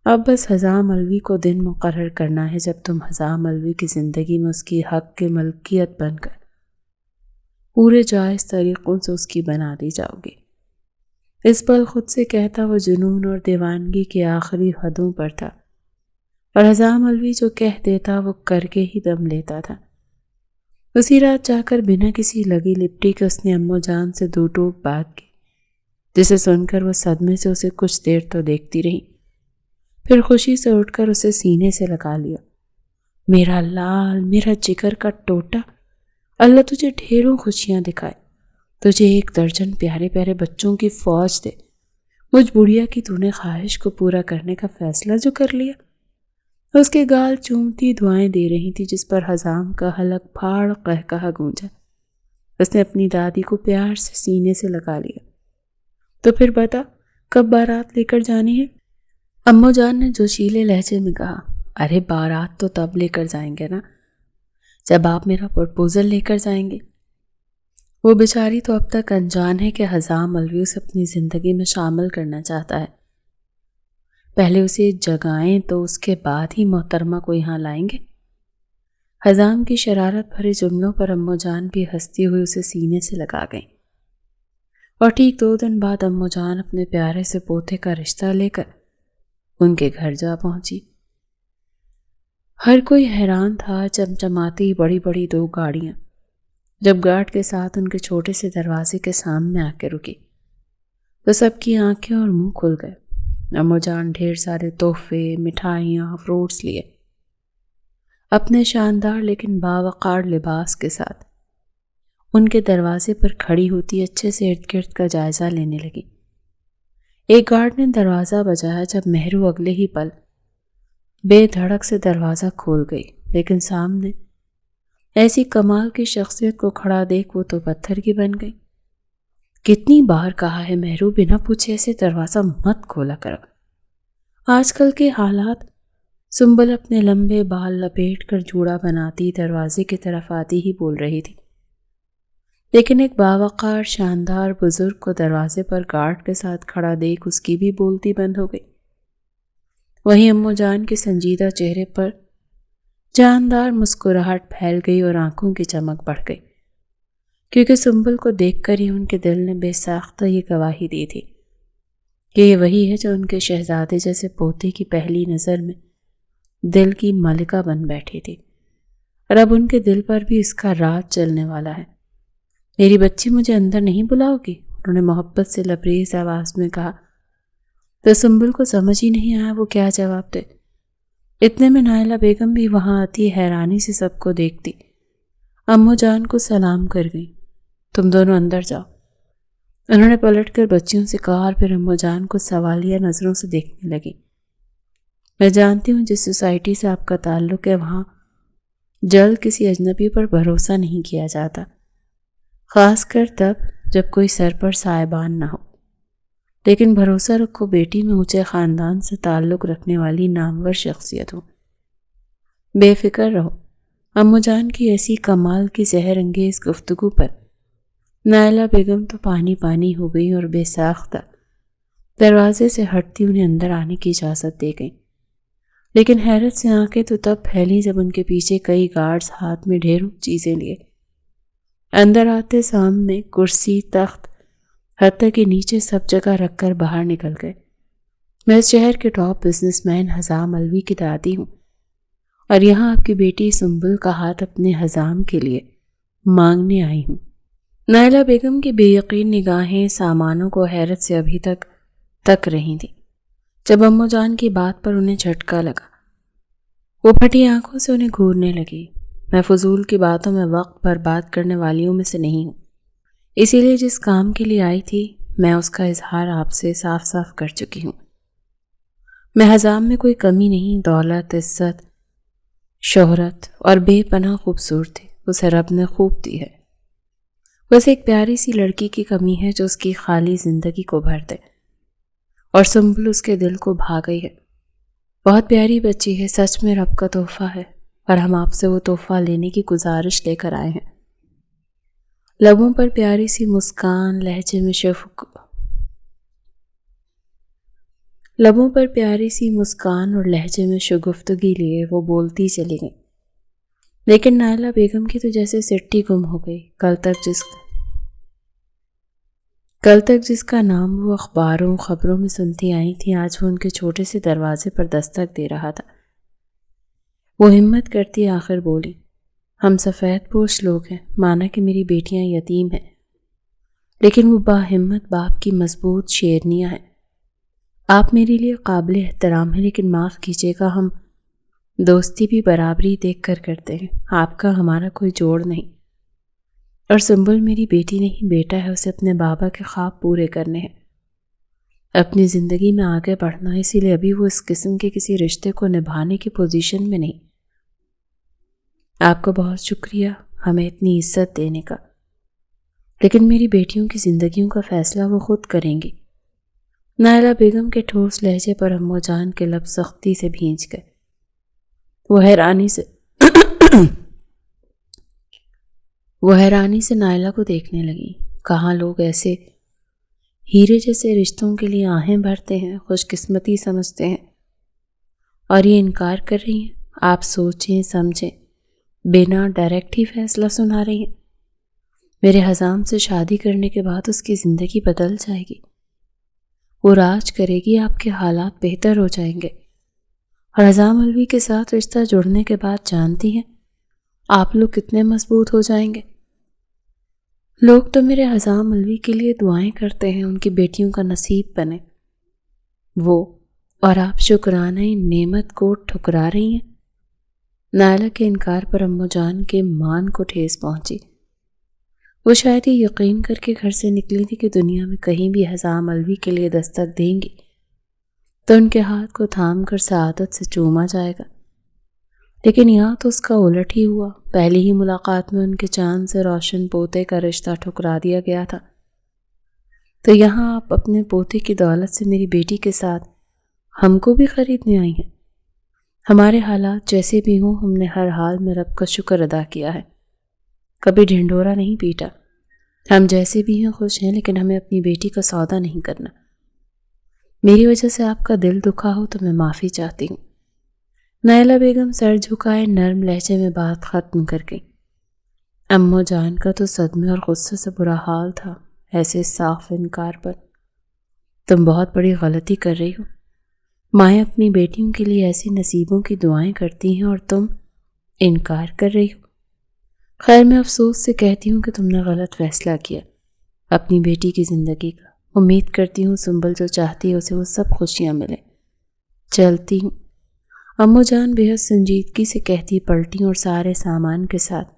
A: اب بس حزام علوی کو دن مقرر کرنا ہے جب تم حزام علوی کی زندگی میں اس کی حق کی ملکیت بن کر پورے جائز طریقوں سے اس کی بنا دی جاؤ گی۔ اس پل خود سے کہتا وہ جنون اور دیوانگی کے آخری حدوں پر تھا، اور حزام علوی جو کہہ دیتا وہ کر کے ہی دم لیتا تھا۔ اسی رات جا کر بنا کسی لگی لپٹی کے اس نے اماں جان سے دو ٹوک بات کی، جسے سن کر وہ صدمے سے اسے کچھ دیر تو دیکھتی رہی، پھر خوشی سے اٹھ کر اسے سینے سے لگا لیا۔ میرا لال، میرا جگر کا ٹوٹا، اللہ تجھے ڈھیروں خوشیاں دکھائے، تجھے 1 درجن پیارے پیارے بچوں کی فوج دے۔ مجھ بڑھیا کی تو نے خواہش کو پورا کرنے کا فیصلہ جو کر لیا۔ اس کے گال چومتی دعائیں دے رہی تھی، جس پر حزام کا حلق پھاڑ قہقہا گونجا۔ اس نے اپنی دادی کو پیار سے سینے سے لگا لیا۔ تو پھر بتا، کب بارات لے کر جانی ہے؟ اماں جان نے جوشیلے لہجے میں کہا۔ ارے بارات تو تب لے کر جائیں گے نا جب آپ میرا پرپوزل لے کر جائیں گے۔ وہ بیچاری تو اب تک انجان ہے کہ حزام علوی اسے اپنی زندگی میں شامل کرنا چاہتا ہے۔ پہلے اسے جگائیں تو اس کے بعد ہی محترمہ کو یہاں لائیں گے۔ حزام کی شرارت بھرے جملوں پر اماں جان بھی ہنستی ہوئی اسے سینے سے لگا گئیں، اور ٹھیک 2 دن بعد اماں جان اپنے پیارے سے پوتے کا رشتہ لے کر ان کے گھر جا پہنچی۔ ہر کوئی حیران تھا چمچماتی بڑی بڑی 2 گاڑیاں جب گارڈ کے ساتھ ان کے چھوٹے سے دروازے کے سامنے آ کے رکی تو سب کی آنکھیں اور منہ کھل گئے۔ اماں جان ڈھیر سارے تحفے، مٹھائیاں، فروٹس لیے اپنے شاندار لیکن باوقار لباس کے ساتھ ان کے دروازے پر کھڑی ہوتی اچھے سے ارد گرد کا جائزہ لینے لگی۔ ایک گارڈ نے دروازہ بجایا جب مہرو اگلے ہی پل بے دھڑک سے دروازہ کھول گئی، لیکن سامنے ایسی کمال کی شخصیت کو کھڑا دیکھ وہ تو پتھر کی بن گئی۔ کتنی بار کہا ہے مہرو، بنا پوچھے ایسے دروازہ مت کھولا کرو۔ آج کل کے حالات۔ سنبل اپنے لمبے بال لپیٹ کر جوڑا بناتی دروازے کی طرف آتی ہی بول رہی تھی، لیکن ایک باوقار شاندار بزرگ کو دروازے پر گارڈ کے ساتھ کھڑا دیکھ اس کی بھی بولتی بند ہو گئی۔ وہیں اماں جان کے سنجیدہ چہرے پر جاندار مسکراہٹ پھیل گئی اور آنکھوں کی چمک بڑھ گئی، کیونکہ سنبل کو دیکھ کر ہی ان کے دل نے بے ساختہ یہ گواہی دی تھی کہ یہ وہی ہے جو ان کے شہزادے جیسے پوتے کی پہلی نظر میں دل کی ملکہ بن بیٹھی تھی، اور اب ان کے دل پر بھی اس کا راج چلنے والا ہے۔ میری بچی مجھے اندر نہیں بلاؤ گی؟ انہوں نے محبت سے لبریز آواز میں کہا تو سنبل کو سمجھ ہی نہیں آیا وہ کیا جواب دے۔ اتنے میں نائلہ بیگم بھی وہاں آتی حیرانی سے سب کو دیکھتی اماں جان کو سلام کر گئی۔ تم دونوں اندر جاؤ، انہوں نے پلٹ کر بچیوں سے کہا، اور پھر اماں جان کو سوالیہ نظروں سے دیکھنے لگی۔ میں جانتی ہوں جس سوسائٹی سے آپ کا تعلق ہے وہاں جلد کسی اجنبی پر بھروسہ نہیں کیا جاتا، خاص کر تب جب کوئی سر پر سائبان نہ ہو، لیکن بھروسہ رکھو بیٹی میں اونچے خاندان سے تعلق رکھنے والی نامور شخصیت ہوں۔ بے فکر رہو۔ اماں جان کی ایسی کمال کی زہر انگیز گفتگو پر نائلہ بیگم تو پانی پانی ہو گئی اور بے ساختہ دروازے سے ہٹتی انہیں اندر آنے کی اجازت دے گئی، لیکن حیرت سے آنکھیں تو تب پھیلی جب ان کے پیچھے کئی گارڈز ہاتھ میں ڈھیروں چیزیں لیے اندر آتے سامنے کرسی، تخت، حتیٰ کہ نیچے سب جگہ رکھ کر باہر نکل گئے۔ میں اس شہر کے ٹاپ بزنس مین حزام علوی کی دادی ہوں، اور یہاں آپ کی بیٹی سنبل کا ہاتھ اپنے حزام کے لیے مانگنے آئی ہوں۔ نائلہ بیگم کی بے یقین نگاہیں سامانوں کو حیرت سے ابھی تک رہی تھیں جب اماں جان کی بات پر انہیں جھٹکا لگا۔ وہ پھٹی آنکھوں سے انہیں گھورنے لگی۔ میں فضول کی باتوں میں وقت برباد کرنے والیوں میں سے نہیں ہوں، اسی لیے جس کام کے لیے آئی تھی میں اس کا اظہار آپ سے صاف صاف کر چکی ہوں۔ میں حزام میں کوئی کمی نہیں، دولت، عزت، شہرت اور بے پناہ خوبصورتی اسے رب نے خوب دی ہے۔ بس ایک پیاری سی لڑکی کی کمی ہے جو اس کی خالی زندگی کو بھر دے، اور سنبل اس کے دل کو بھا گئی ہے۔ بہت پیاری بچی ہے، سچ میں رب کا تحفہ ہے، اور ہم آپ سے وہ تحفہ لینے کی گزارش لے کر آئے ہیں۔ لبوں پر پیاری سی مسکان، لہجے میں شگفتگی لیے وہ بولتی چلی گئی۔ لیکن نائلہ بیگم کی تو جیسے سٹی گم ہو گئی۔ کل تک جس کا نام وہ اخباروں خبروں میں سنتی آئی تھی، آج وہ ان کے چھوٹے سے دروازے پر دستک دے رہا تھا۔ وہ ہمت کرتی آخر بولی، ہم سفید پوش لوگ ہیں، مانا کہ میری بیٹیاں یتیم ہیں، لیکن وہ باہمت باپ کی مضبوط شیرنیاں ہیں۔ آپ میرے لیے قابل احترام ہیں، لیکن معاف کیجیے گا، ہم دوستی بھی برابری دیکھ کر کرتے ہیں، آپ کا ہمارا کوئی جوڑ نہیں۔ اور سنبل میری بیٹی نہیں، بیٹا ہے، اسے اپنے بابا کے خواب پورے کرنے ہیں، اپنی زندگی میں آگے بڑھنا ہے، اسی لیے ابھی وہ اس قسم کے کسی رشتے کو نبھانے کی پوزیشن میں نہیں۔ آپ کا بہت شکریہ ہمیں اتنی عزت دینے کا، لیکن میری بیٹیوں کی زندگیوں کا فیصلہ وہ خود کریں گی۔ نائلہ بیگم کے ٹھوس لہجے پر اماں جان کے لب سختی سے بھینچ گئے۔ وہ حیرانی سے نائلہ کو دیکھنے لگی۔ کہاں لوگ ایسے ہیرے جیسے رشتوں کے لیے آہیں بھرتے ہیں، خوش قسمتی سمجھتے ہیں، اور یہ انکار کر رہی ہیں۔ آپ سوچیں سمجھیں، بنا ڈائریکٹ ہی فیصلہ سنا رہی ہیں۔ میرے حزام سے شادی کرنے کے بعد اس کی زندگی بدل جائے گی، وہ راج کرے گی، آپ کے حالات بہتر ہو جائیں گے، اور حزام الوی کے ساتھ رشتہ جڑنے کے بعد جانتی ہیں آپ لوگ کتنے مضبوط ہو جائیں گے۔ لوگ تو میرے حزام الوی کے لیے دعائیں کرتے ہیں، ان کی بیٹیوں کا نصیب بنے۔ وہ اور آپ شکرانہ نعمت کو ٹھکرا رہی ہیں۔ نائلہ کے انکار پر اماں جان کے مان کو ٹھیس پہنچی۔ وہ شاید یہ یقین کر کے گھر سے نکلی تھی کہ دنیا میں کہیں بھی حزام الوی کے لیے دستک دیں گی تو ان کے ہاتھ کو تھام کر سعادت سے چوما جائے گا، لیکن یہاں تو اس کا الٹ ہی ہوا۔ پہلی ہی ملاقات میں ان کے چاند سے روشن پوتے کا رشتہ ٹھکرا دیا گیا تھا، تو یہاں آپ اپنے پوتے کی دولت سے میری بیٹی کے ساتھ ہم کو بھی خریدنے آئی ہیں۔ ہمارے حالات جیسے بھی ہوں، ہم نے ہر حال میں رب کا شکر ادا کیا ہے، کبھی ڈھنڈورا نہیں پیٹا۔ ہم جیسے بھی ہیں خوش ہیں، لیکن ہمیں اپنی بیٹی کا سودا نہیں کرنا۔ میری وجہ سے آپ کا دل دکھا ہو تو میں معافی چاہتی ہوں۔ نائلہ بیگم سر جھکائے نرم لہجے میں بات ختم کر گئی۔ اماں جان کا تو صدمے اور غصے سے برا حال تھا ایسے صاف انکار پر۔ تم بہت بڑی غلطی کر رہی ہو، مائیں اپنی بیٹیوں کے لیے ایسی نصیبوں کی دعائیں کرتی ہیں اور تم انکار کر رہی ہو۔ خیر، میں افسوس سے کہتی ہوں کہ تم نے غلط فیصلہ کیا اپنی بیٹی کی زندگی کا۔ امید کرتی ہوں سنبل جو چاہتی ہے اسے وہ سب خوشیاں ملیں۔ چلتی ہوں۔ اماں جان بے حد سنجیدگی سے کہتی پلٹی اور سارے سامان کے ساتھ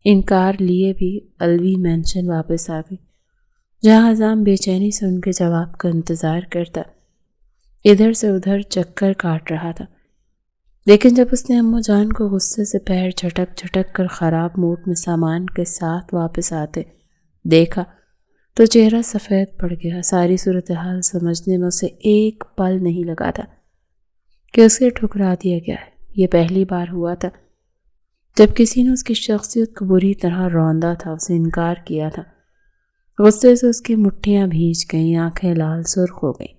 A: انکار لیے بھی الوی مینشن واپس آ گئی، جہاں حزام بے چینی سے ان کے جواب کا انتظار کرتا ادھر سے ادھر چکر کاٹ رہا تھا۔ لیکن جب اس نے اماں جان کو غصے سے پیر جھٹک جھٹک کر خراب موڈ میں سامان کے ساتھ واپس آتے دیکھا تو چہرہ سفید پڑ گیا۔ ساری صورتحال سمجھنے میں اسے ایک پل نہیں لگا تھا کہ اسے ٹھکرا دیا گیا ہے۔ یہ پہلی بار ہوا تھا جب کسی نے اس کی شخصیت کو بری طرح روندا تھا، اسے انکار کیا تھا۔ غصے سے اس کی مٹھیاں بھیج گئیں، آنکھیں لال سرخ ہو گئیں۔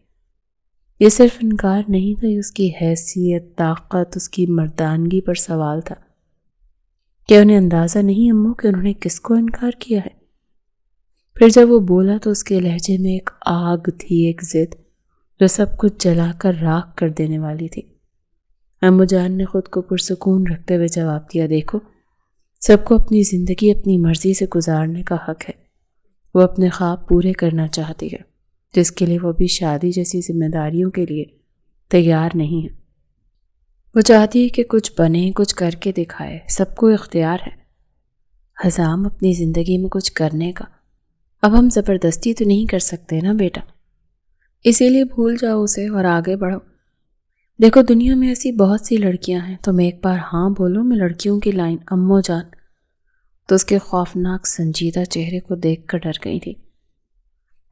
A: یہ صرف انکار نہیں تھا، یہ اس کی حیثیت، طاقت، اس کی مردانگی پر سوال تھا۔ کیا انہیں اندازہ نہیں اماں کہ انہوں نے کس کو انکار کیا ہے؟ پھر جب وہ بولا تو اس کے لہجے میں ایک آگ تھی، ایک ضد جو سب کچھ جلا کر راکھ کر دینے والی تھی۔ امو جان نے خود کو پرسکون رکھتے ہوئے جواب دیا، دیکھو سب کو اپنی زندگی اپنی مرضی سے گزارنے کا حق ہے۔ وہ اپنے خواب پورے کرنا چاہتی ہے، جس کے لیے وہ بھی شادی جیسی ذمہ داریوں کے لیے تیار نہیں ہے۔ وہ چاہتی ہے کہ کچھ بنے، کچھ کر کے دکھائے، سب کو اختیار ہے حزام اپنی زندگی میں کچھ کرنے کا۔ اب ہم زبردستی تو نہیں کر سکتے نا بیٹا، اسی لیے بھول جاؤ اسے اور آگے بڑھو۔ دیکھو دنیا میں ایسی بہت سی لڑکیاں ہیں، تم ایک بار ہاں بولو، میں لڑکیوں کی لائن امو جان۔ تو اس کے خوفناک سنجیدہ چہرے کو دیکھ کر ڈر گئی تھی،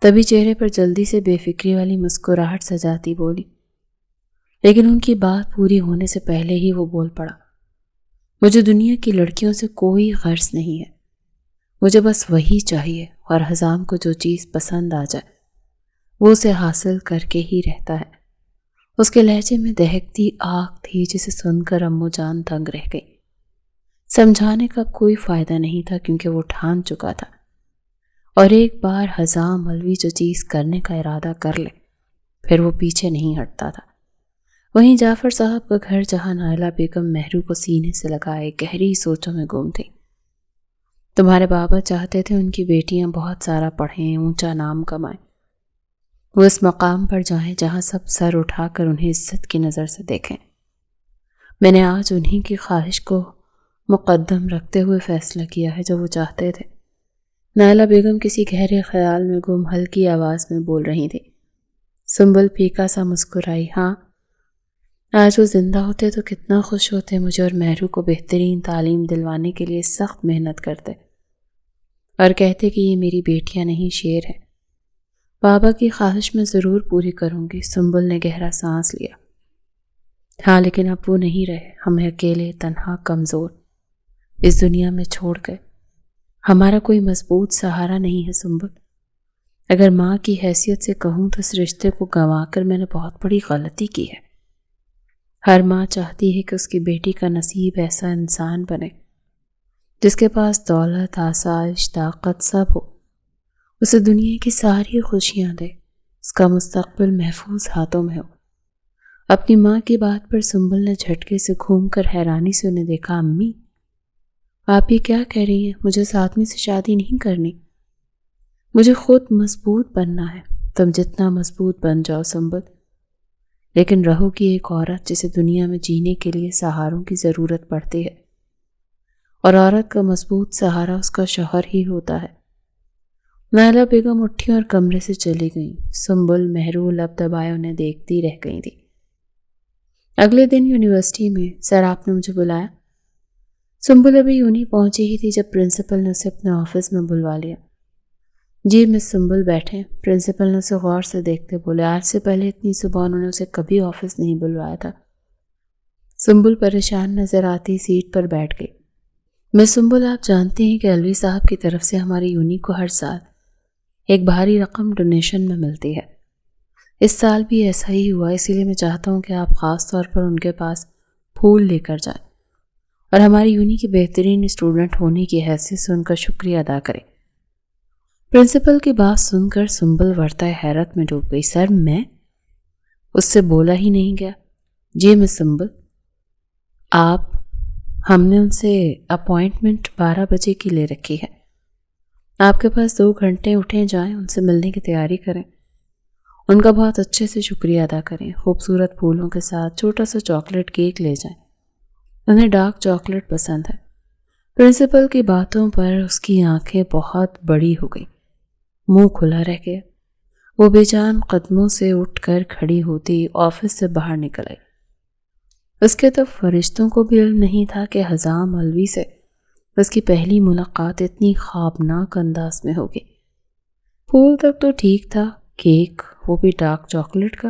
A: تبھی چہرے پر جلدی سے بے فکری والی مسکراہٹ سجاتی بولی، لیکن ان کی بات پوری ہونے سے پہلے ہی وہ بول پڑا، مجھے دنیا کی لڑکیوں سے کوئی غرض نہیں ہے، مجھے بس وہی چاہیے، اور حزام کو جو چیز پسند آ جائے وہ اسے حاصل کر کے ہی رہتا ہے۔ اس کے لہجے میں دہکتی آگ تھی جسے سن کر امو جان دنگ رہ گئی۔ سمجھانے کا کوئی فائدہ نہیں تھا کیونکہ وہ ٹھان چکا تھا، اور ایک بار حزام ملوی جو چیز کرنے کا ارادہ کر لے پھر وہ پیچھے نہیں ہٹتا تھا۔ وہیں جعفر صاحب کا گھر، جہاں نائلہ بیگم مہرو کو سینے سے لگائے گہری سوچوں میں گم تھی۔ تمہارے بابا چاہتے تھے ان کی بیٹیاں بہت سارا پڑھیں، اونچا نام کمائیں، وہ اس مقام پر جائیں جہاں سب سر اٹھا کر انہیں عزت کی نظر سے دیکھیں۔ میں نے آج انہی کی خواہش کو مقدم رکھتے ہوئے فیصلہ کیا ہے جو وہ چاہتے تھے۔ نائلہ بیگم کسی گہرے خیال میں گم ہلکی آواز میں بول رہی تھی۔ سنبل پھیکا سا مسکرائی، ہاں آج وہ زندہ ہوتے تو کتنا خوش ہوتے، مجھے اور مہرو کو بہترین تعلیم دلوانے کے لیے سخت محنت کرتے اور کہتے کہ یہ میری بیٹیاں نہیں شیر ہے۔ بابا کی خواہش میں ضرور پوری کروں گی۔ سنبل نے گہرا سانس لیا، ہاں لیکن اب وہ نہیں رہے، ہمیں اکیلے، تنہا، کمزور اس دنیا میں چھوڑ گئے۔ ہمارا کوئی مضبوط سہارا نہیں ہے سنبل۔ اگر ماں کی حیثیت سے کہوں تو اس رشتے کو گنوا کر میں نے بہت بڑی غلطی کی ہے۔ ہر ماں چاہتی ہے کہ اس کی بیٹی کا نصیب ایسا انسان بنے جس کے پاس دولت، آسائش، طاقت سب ہو، اسے دنیا کی ساری خوشیاں دے، اس کا مستقبل محفوظ ہاتھوں میں ہو۔ اپنی ماں کی بات پر سنبل نے جھٹکے سے گھوم کر حیرانی سے انہیں دیکھا، امی آپ یہ کیا کہہ رہی ہیں؟ مجھے اس آدمی سے شادی نہیں کرنی، مجھے خود مضبوط بننا ہے۔ تم جتنا مضبوط بن جاؤ سنبل، لیکن رہو کی ایک عورت جسے دنیا میں جینے کے لیے سہاروں کی ضرورت پڑتی ہے، اور عورت کا مضبوط سہارا اس کا شوہر ہی ہوتا ہے۔ نائلہ بیگم اٹھی اور کمرے سے چلی گئیں۔ سنبل مہرو لب دبائے انہیں دیکھتی رہ گئی تھی۔ اگلے دن یونیورسٹی میں، سر آپ نے مجھے بلایا؟ سنبل ابھی یونی پہنچی ہی تھی جب پرنسپل نے اسے اپنے آفس میں بلوا لیا۔ جی مس سنبل بیٹھیں۔ پرنسپل نے اسے غور سے دیکھتے بولے، آج سے پہلے اتنی صبح انہوں نے اسے کبھی آفس نہیں بلوایا تھا۔ سنبل پریشان نظر آتی سیٹ پر بیٹھ گئی۔ مس سنبل آپ جانتی ہیں کہ الوی صاحب کی طرف سے ہماری یونی کو ہر سال ایک بھاری رقم ڈونیشن میں ملتی ہے۔ اس سال بھی ایسا ہی ہوا، اسی لیے میں چاہتا ہوں کہ آپ خاص طور پر ان کے پاس پھول لے کر جائیں اور ہماری یونی کی بہترین اسٹوڈنٹ ہونے کی حیثیت سے ان کا شکریہ ادا کریں۔ پرنسپل کی بات سن کر سنبل ورطۂ حیرت میں ڈوب گئی۔ سر میں؟ اس سے بولا ہی نہیں گیا۔ جی مس سنبل، ہم نے ان سے اپوائنٹمنٹ 12 بجے کی لے رکھی ہے۔ آپ کے پاس 2 گھنٹے، اٹھیں جائیں، ان سے ملنے کی تیاری کریں، ان کا بہت اچھے سے شکریہ ادا کریں، خوبصورت پھولوں کے ساتھ چھوٹا سا چاکلیٹ کیک لے جائیں، انہیں ڈارک چاکلیٹ پسند ہے۔ پرنسپل کی باتوں پر اس کی آنکھیں بہت بڑی ہو گئی، منہ کھلا رہ گیا۔ وہ بے جان قدموں سے اٹھ کر کھڑی ہوتی آفس سے باہر نکل آئی۔ اس کے تو فرشتوں کو بھی علم نہیں تھا کہ حزام الوی سے اس کی پہلی ملاقات اتنی خوابناک انداز میں ہوگی۔ پھول تک تو ٹھیک تھا، کیک، وہ بھی ڈارک چاکلیٹ کا۔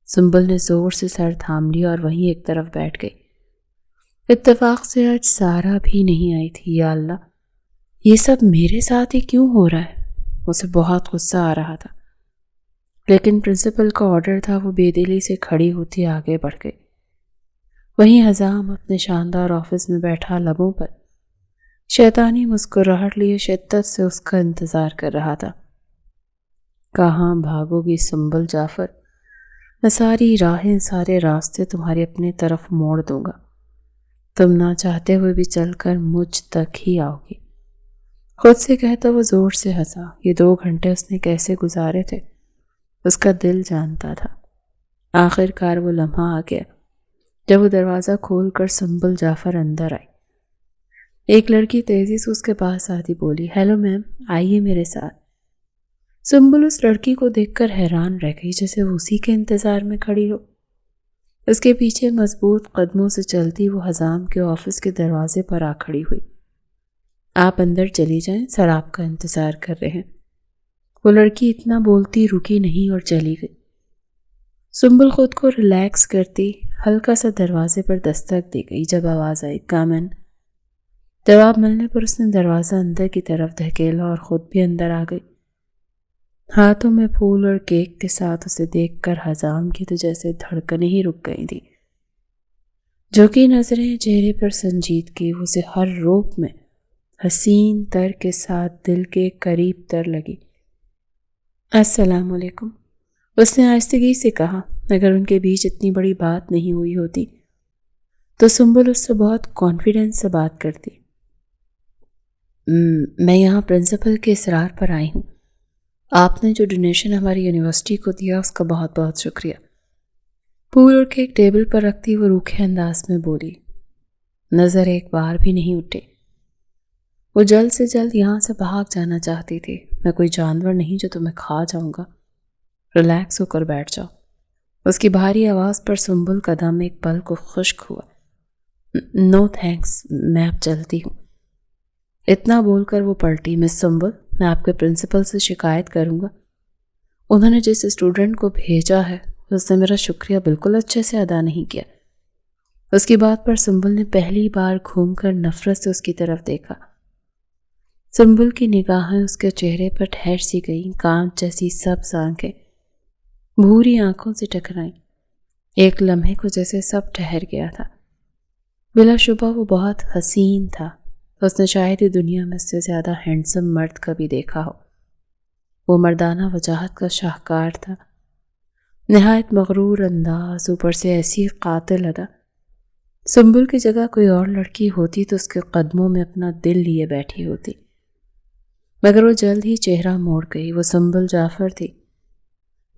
A: سنبل نے زور سے سر تھام لیا اور وہیں ایک طرف بیٹھ گئی۔ اتفاق سے آج سارا بھی نہیں آئی تھی۔ یا اللہ، یہ سب میرے ساتھ ہی کیوں ہو رہا ہے؟ اسے بہت غصہ آ رہا تھا، لیکن پرنسپل کا آرڈر تھا، وہ بے دلی سے کھڑی ہوتی آگے بڑھ گئی۔ وہیں حزام اپنے شاندار آفس میں بیٹھا لبوں پر شیطانی مسکراہٹ لیے شدت سے اس کا انتظار کر رہا تھا۔ کہاں بھاگو گی سنبل جعفر؟ میں ساری راہیں سارے راستے تمہاری اپنے طرف موڑ دوں گا، تم نہ چاہتے ہوئے بھی چل کر مجھ تک ہی آؤ گی۔ خود سے کہتا وہ زور سے ہنسا۔ یہ 2 گھنٹے اس نے کیسے گزارے تھے اس کا دل جانتا تھا۔ آخر کار وہ لمحہ آ گیا جب وہ دروازہ کھول کر سنبل جعفر اندر آئی۔ ایک لڑکی تیزی سے اس کے پاس آتی بولی، ہیلو میم، آئیے میرے ساتھ۔ سنبل اس لڑکی کو دیکھ کر حیران رہ گئی، جیسے وہ اسی کے انتظار میں کھڑی ہو۔ اس کے پیچھے مضبوط قدموں سے چلتی وہ حزام کے آفس کے دروازے پر آ کھڑی ہوئی۔ آپ اندر چلی جائیں، سر آپ کا انتظار کر رہے ہیں۔ وہ لڑکی اتنا بولتی رکی نہیں اور چلی گئی۔ سنبل خود کو ریلیکس کرتی ہلکا سا دروازے پر دستک دی گئی جب آواز آئی، کم ان۔ جواب ملنے پر اس نے دروازہ اندر کی طرف دھکیلا اور خود بھی اندر آ گئی۔ ہاتھوں میں پھول اور کیک کے ساتھ اسے دیکھ کر حزام کی تو جیسے دھڑکنیں ہی رک گئی تھی۔ جھکی نظریں، چہرے پر سنجیدگی، اسے ہر روپ میں حسین تر کے ساتھ دل کے قریب تر لگی۔ السلام علیکم، اس نے آہستگی سے کہا۔ اگر ان کے بیچ اتنی بڑی بات نہیں ہوئی ہوتی تو سنبل اس سے بہت کانفیڈنس سے بات کرتی۔ میں یہاں پرنسپل کے اصرار پر آئی ہوں، آپ نے جو ڈونیشن ہماری یونیورسٹی کو دیا اس کا بہت بہت شکریہ۔ پھول اور کیک ٹیبل پر رکھتی وہ روکھے انداز میں بولی۔ نظر ایک بار بھی نہیں اٹھے۔ وہ جلد سے جلد یہاں سے بھاگ جانا چاہتی تھی۔ میں کوئی جانور نہیں جو تمہیں کھا جاؤں گا، ریلیکس ہو کر بیٹھ جاؤ۔ اس کی بھاری آواز پر سنبل کا دم ایک پل کو خشک ہوا۔ نو تھینکس، میں اب چلتی ہوں۔ اتنا بول کر وہ پلٹی۔ مس سنبل، میں آپ کے پرنسپل سے شکایت کروں گا۔ انہوں نے جس اسٹوڈنٹ کو بھیجا ہے اس نے میرا شکریہ بالکل اچھے سے ادا نہیں کیا۔ اس کی بات پر سنبل نے پہلی بار گھوم کر نفرت سے اس کی طرف دیکھا۔ سنبل کی نگاہیں اس کے چہرے پر ٹھہر سی گئیں، کانچ جیسی سبز آنکھیں بھوری آنکھوں سے ٹکرائیں۔ ایک لمحے کو جیسے سب ٹھہر گیا تھا۔ بلا شبہ وہ بہت حسین تھا۔ اس نے شاید ہی دنیا میں اس سے زیادہ ہینڈسم مرد کبھی دیکھا ہو۔ وہ مردانہ وجاہت کا شاہکار تھا، نہایت مغرور انداز، اوپر سے ایسی قاتل ادا۔ سنبل کی جگہ کوئی اور لڑکی ہوتی تو اس کے قدموں میں اپنا دل لیے بیٹھی ہوتی، مگر وہ جلد ہی چہرہ موڑ گئی۔ وہ سنبل جعفر تھی۔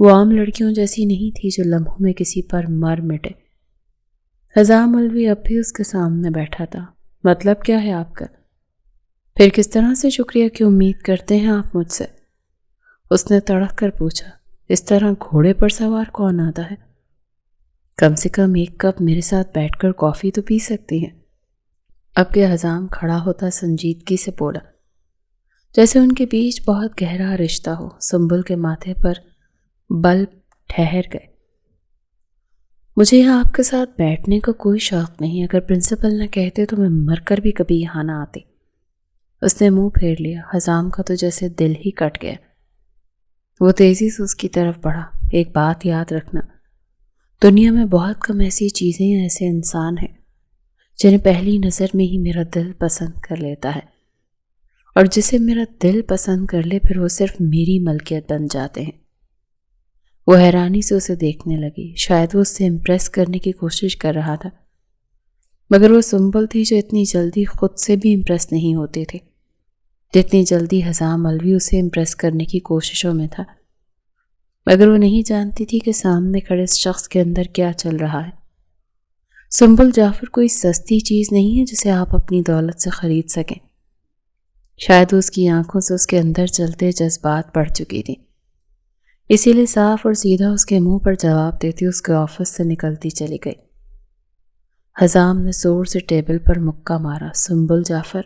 A: وہ عام لڑکیوں جیسی نہیں تھی جو لمحوں میں کسی پر مر مٹے۔ حزام الوی اب بھی اس کے سامنے بیٹھا تھا۔ مطلب کیا ہے آپ کا؟ پھر کس طرح سے شکریہ کی امید کرتے ہیں آپ مجھ سے؟ اس نے تڑک کر پوچھا۔ اس طرح گھوڑے پر سوار کون آتا ہے؟ کم سے کم ایک کپ میرے ساتھ بیٹھ کر کافی تو پی سکتی ہیں۔ اب کہ حزام کھڑا ہوتا سنجیدگی سے بولا، جیسے ان کے بیچ بہت گہرا رشتہ ہو۔ سنبل کے ماتھے پر بل ٹھہر گئے۔ مجھے یہاں آپ کے ساتھ بیٹھنے کا کوئی شوق نہیں، اگر پرنسپل نہ کہتے تو میں مر کر بھی کبھی یہاں نہ آتی۔ اس نے منہ پھیر لیا۔ حزام کا تو جیسے دل ہی کٹ گیا۔ وہ تیزی سے اس کی طرف بڑھا۔ ایک بات یاد رکھنا، دنیا میں بہت کم ایسی چیزیں یا ایسے انسان ہیں جنہیں پہلی نظر میں ہی میرا دل پسند کر لیتا ہے، اور جسے میرا دل پسند کر لے پھر وہ صرف میری ملکیت بن جاتے ہیں۔ وہ حیرانی سے اسے دیکھنے لگی۔ شاید وہ اس سے امپریس کرنے کی کوشش کر رہا تھا، مگر وہ سنبل تھی جو اتنی جلدی خود سے بھی امپریس نہیں ہوتی تھی جتنی جلدی حزام الوی اسے امپریس کرنے کی کوششوں میں تھا۔ مگر وہ نہیں جانتی تھی کہ سامنے کھڑے اس شخص کے اندر کیا چل رہا ہے۔ سنبل جعفر کوئی سستی چیز نہیں ہے جسے آپ اپنی دولت سے خرید سکیں۔ شاید اس کی آنکھوں سے اس کے اندر چلتے جذبات پڑ چکی تھی، اسی لیے صاف اور سیدھا اس کے منہ پر جواب دیتی اس کے آفس سے نکلتی چلی گئی۔ حزام نے زور سے ٹیبل پر مکہ مارا۔ سنبل جعفر،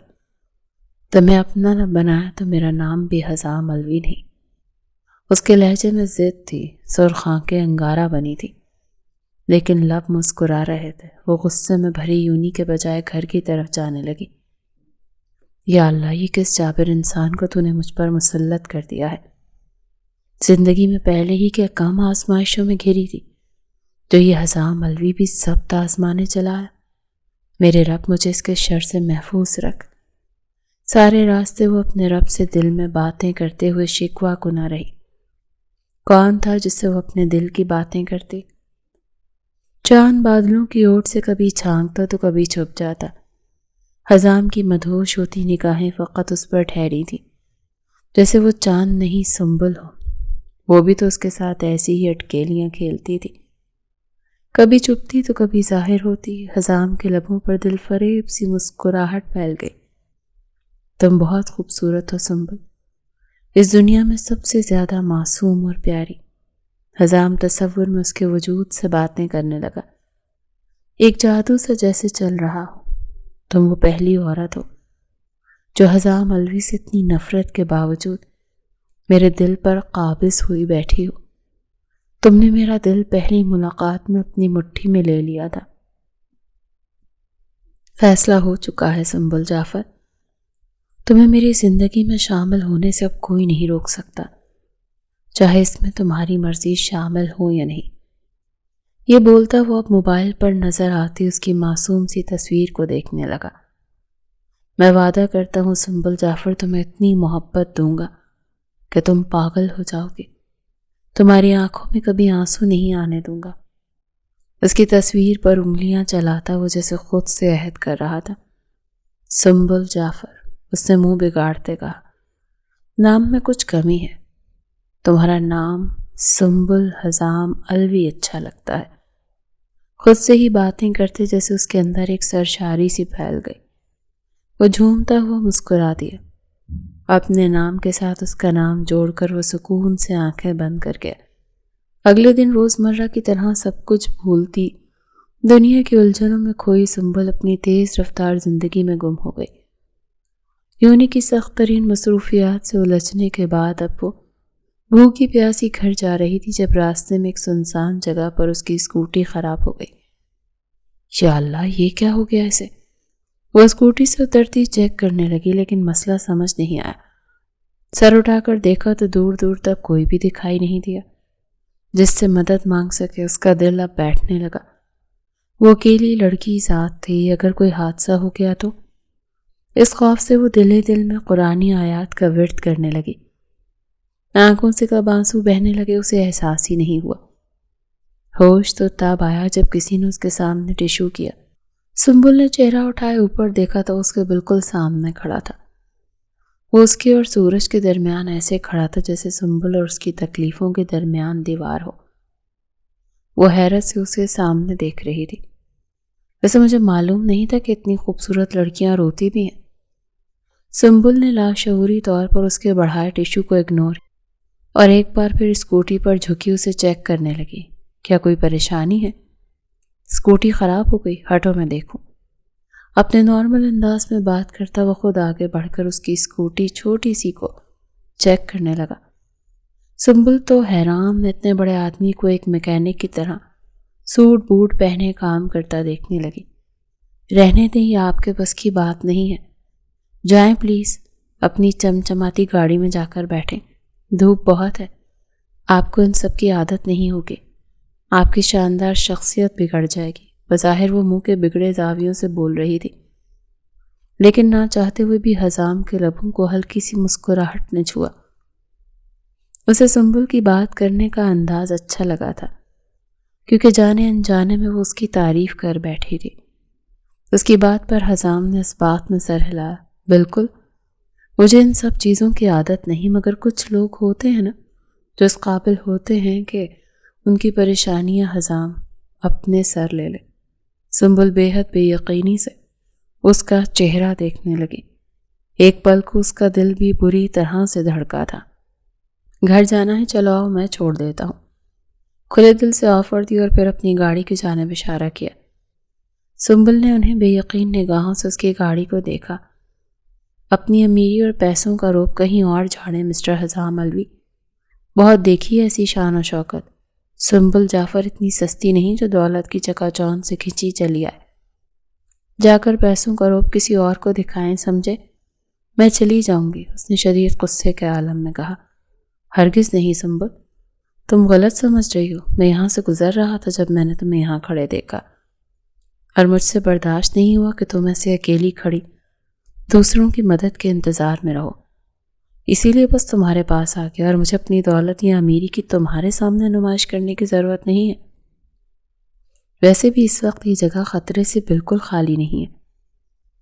A: تمہیں اپنا نہ بنایا تو میرا نام بھی حزام الوی نہیں۔ اس کے لہجے میں ضد تھی، سرخ آنکھیں انگارہ بنی تھی، لیکن لب مسکرا رہے تھے۔ وہ غصے میں بھری یونی کے بجائے گھر کی طرف جانے لگی۔ یا اللہ، یہ کس جابر انسان کو تو نے مجھ پر مسلط کر دیا ہے؟ زندگی میں پہلے ہی کیا کم آزمائشوں میں گھری تھی جو یہ حزام الوی بھی سب آزمانے چلا ہے۔ میرے رب مجھے اس کے شر سے محفوظ رکھ۔ سارے راستے وہ اپنے رب سے دل میں باتیں کرتے ہوئے شکوہ کو نہ رہی۔ کون تھا جس سے وہ اپنے دل کی باتیں کرتی؟ چاند بادلوں کی اوٹ سے کبھی چھانکتا تو کبھی چھپ جاتا۔ حزام کی مدہوش ہوتی نگاہیں فقط اس پر ٹھہری تھی، جیسے وہ چاند نہیں سنبل ہو۔ وہ بھی تو اس کے ساتھ ایسی ہی اٹکیلیاں کھیلتی تھی، کبھی چھپتی تو کبھی ظاہر ہوتی۔ حزام کے لبوں پر دل فریب سی مسکراہٹ پھیل گئی۔ تم بہت خوبصورت ہو سنبل، اس دنیا میں سب سے زیادہ معصوم اور پیاری۔ حزام تصور میں اس کے وجود سے باتیں کرنے لگا، ایک جادو سا جیسے چل رہا ہو۔ تم وہ پہلی عورت ہو جو حزام الوی سے اتنی نفرت کے باوجود میرے دل پر قابض ہوئی بیٹھی ہو۔ تم نے میرا دل پہلی ملاقات میں اپنی مٹھی میں لے لیا تھا۔ فیصلہ ہو چکا ہے سنبل جعفر، تمہیں میری زندگی میں شامل ہونے سے اب کوئی نہیں روک سکتا، چاہے اس میں تمہاری مرضی شامل ہو یا نہیں۔ یہ بولتا وہ اب موبائل پر نظر آتی اس کی معصوم سی تصویر کو دیکھنے لگا۔ میں وعدہ کرتا ہوں سنبل جعفر، تمہیں اتنی محبت دوں گا کہ تم پاگل ہو جاؤ گے، تمہاری آنکھوں میں کبھی آنسو نہیں آنے دوں گا۔ اس کی تصویر پر انگلیاں چلاتا وہ جیسے خود سے عہد کر رہا تھا۔ سنبل جعفر، اس نے منہ بگاڑتے کہا، نام میں کچھ کمی ہے، تمہارا نام سنبل حزام الوی اچھا لگتا ہے۔ خود سے ہی باتیں کرتے جیسے اس کے اندر ایک سرشاری سی پھیل گئی۔ وہ جھومتا ہوا مسکرا دیا، اپنے نام کے ساتھ اس کا نام جوڑ کر وہ سکون سے آنکھیں بند کر گیا۔ اگلے دن روزمرہ کی طرح سب کچھ بھولتی دنیا کی الجھنوں میں کھوئی سنبل اپنی تیز رفتار زندگی میں گم ہو گئی۔ یونی کی سخت ترین مصروفیات سے الجھنے کے بعد اب وہ بھوکی پیاسی گھر جا رہی تھی جب راستے میں ایک سنسان جگہ پر اس کی اسکوٹی خراب ہو گئی۔ یا اللہ، یہ کیا ہو گیا اسے؟ وہ اسکوٹی سے اترتی چیک کرنے لگی لیکن مسئلہ سمجھ نہیں آیا۔ سر اٹھا کر دیکھا تو دور دور تک کوئی بھی دکھائی نہیں دیا جس سے مدد مانگ سکے۔ اس کا دل اب بیٹھنے لگا۔ وہ اکیلی لڑکی ذات تھی، اگر کوئی حادثہ ہو گیا تو؟ اس خوف سے وہ دل میں قرآنی آیات کا ورد کرنے لگی۔ آنکھوں سے کب آنسو بہنے لگے اسے احساس ہی نہیں ہوا۔ ہوش تو تب آیا جب کسی نے اس کے سامنے ٹیشو کیا۔ سنبل نے چہرہ اٹھائے اوپر دیکھا تو اس کے بالکل سامنے کھڑا تھا۔ وہ اس کے اور سورج کے درمیان ایسے کھڑا تھا جیسے سنبل اور اس کی تکلیفوں کے درمیان دیوار ہو۔ وہ حیرت سے اسے سامنے دیکھ رہی تھی۔ ویسے مجھے معلوم نہیں تھا کہ اتنی خوبصورت لڑکیاں روتی بھی ہیں۔ سنبل نے لاشعوری طور پر اس کے بڑھائے ٹیشو کو اگنور اور ایک بار پھر اسکوٹی پر جھکی اسے چیک کرنے لگی۔ کیا کوئی پریشانی ہے؟ اسکوٹی خراب ہو گئی؟ ہٹو میں دیکھوں۔ اپنے نارمل انداز میں بات کرتا وہ خود آگے بڑھ کر اس کی اسکوٹی چھوٹی سی کو چیک کرنے لگا۔ سنبل تو حیران اتنے بڑے آدمی کو ایک میکینک کی طرح سوٹ بوٹ پہنے کام کرتا دیکھنے لگی۔ رہنے دیں، یہ آپ کے بس کی بات نہیں ہے، جائیں پلیز، اپنی چمچماتی گاڑی میں جا کر بیٹھیں، دھوپ بہت ہے، آپ کو ان سب کی عادت نہیں ہوگی، آپ کی شاندار شخصیت بگڑ جائے گی۔ بظاہر وہ منہ کے بگڑے زاویوں سے بول رہی تھی لیکن نہ چاہتے ہوئے بھی حزام کے لبوں کو ہلکی سی مسکراہٹ نے چھوا۔ اسے سنبل کی بات کرنے کا انداز اچھا لگا تھا کیونکہ جانے انجانے میں وہ اس کی تعریف کر بیٹھی تھی۔ اس کی بات پر حزام نے اس بات میں سر ہلایا، بالکل، مجھے ان سب چیزوں کی عادت نہیں، مگر کچھ لوگ ہوتے ہیں نا جو اس قابل ہوتے ہیں کہ ان کی پریشانیاں حزام اپنے سر لے لے۔ سنبل بے حد بے یقینی سے اس کا چہرہ دیکھنے لگی۔ ایک پل کو اس کا دل بھی بری طرح سے دھڑکا تھا۔ گھر جانا ہے؟ چلو آؤ، میں چھوڑ دیتا ہوں، کھلے دل سے آفر دی اور پھر اپنی گاڑی کی جانب اشارہ کیا۔ سنبل نے انہیں بے یقین نگاہوں سے اس کی گاڑی کو دیکھا۔ اپنی امیری اور پیسوں کا روب کہیں اور جھاڑیں مسٹر حزام الوی، بہت دیکھی ایسی شان و شوکت۔ سنبل جعفر اتنی سستی نہیں جو دولت کی چکا چوند سے کھینچی چلی آئے۔ جا کر پیسوں کا روب کسی اور کو دکھائیں، سمجھے؟ میں چلی جاؤں گی، اس نے شدید غصے کے عالم میں کہا۔ ہرگز نہیں سنبل، تم غلط سمجھ رہی ہو، میں یہاں سے گزر رہا تھا جب میں نے تمہیں یہاں کھڑے دیکھا اور مجھ سے برداشت نہیں ہوا کہ تم ایسے اکیلی کھڑی دوسروں کی مدد کے انتظار میں رہو۔ اسی لیے بس تمہارے پاس آ گیا، اور مجھے اپنی دولت یا امیری کی تمہارے سامنے نمائش کرنے کی ضرورت نہیں ہے۔ ویسے بھی اس وقت یہ جگہ خطرے سے بالکل خالی نہیں ہے۔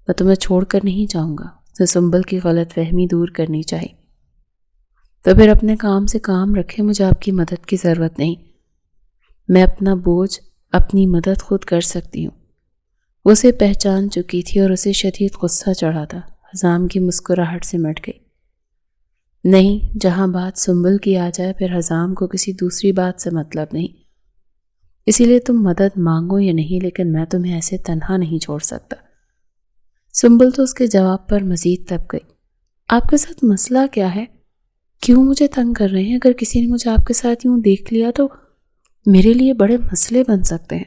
A: میں تمہیں چھوڑ کر نہیں جاؤں گا۔ تو سنبل کی غلط فہمی دور کرنی چاہیے۔ تو پھر اپنے کام سے کام رکھے، مجھے آپ کی مدد کی ضرورت نہیں۔ میں اپنا بوجھ، اپنی مدد خود کر سکتی ہوں۔ وہ اسے پہچان چکی تھی اور اسے شدید غصہ چڑھا تھا۔ حزام کی مسکراہٹ سے مٹ گئی۔ نہیں، جہاں بات سنبل کی آ جائے پھر حزام کو کسی دوسری بات سے مطلب نہیں۔ اسی لیے تم مدد مانگو یا نہیں، لیکن میں تمہیں ایسے تنہا نہیں چھوڑ سکتا۔ سنبل تو اس کے جواب پر مزید تپ گئی۔ آپ کے ساتھ مسئلہ کیا ہے؟ کیوں مجھے تنگ کر رہے ہیں؟ اگر کسی نے مجھے آپ کے ساتھ یوں دیکھ لیا تو میرے لیے بڑے مسئلے بن سکتے ہیں۔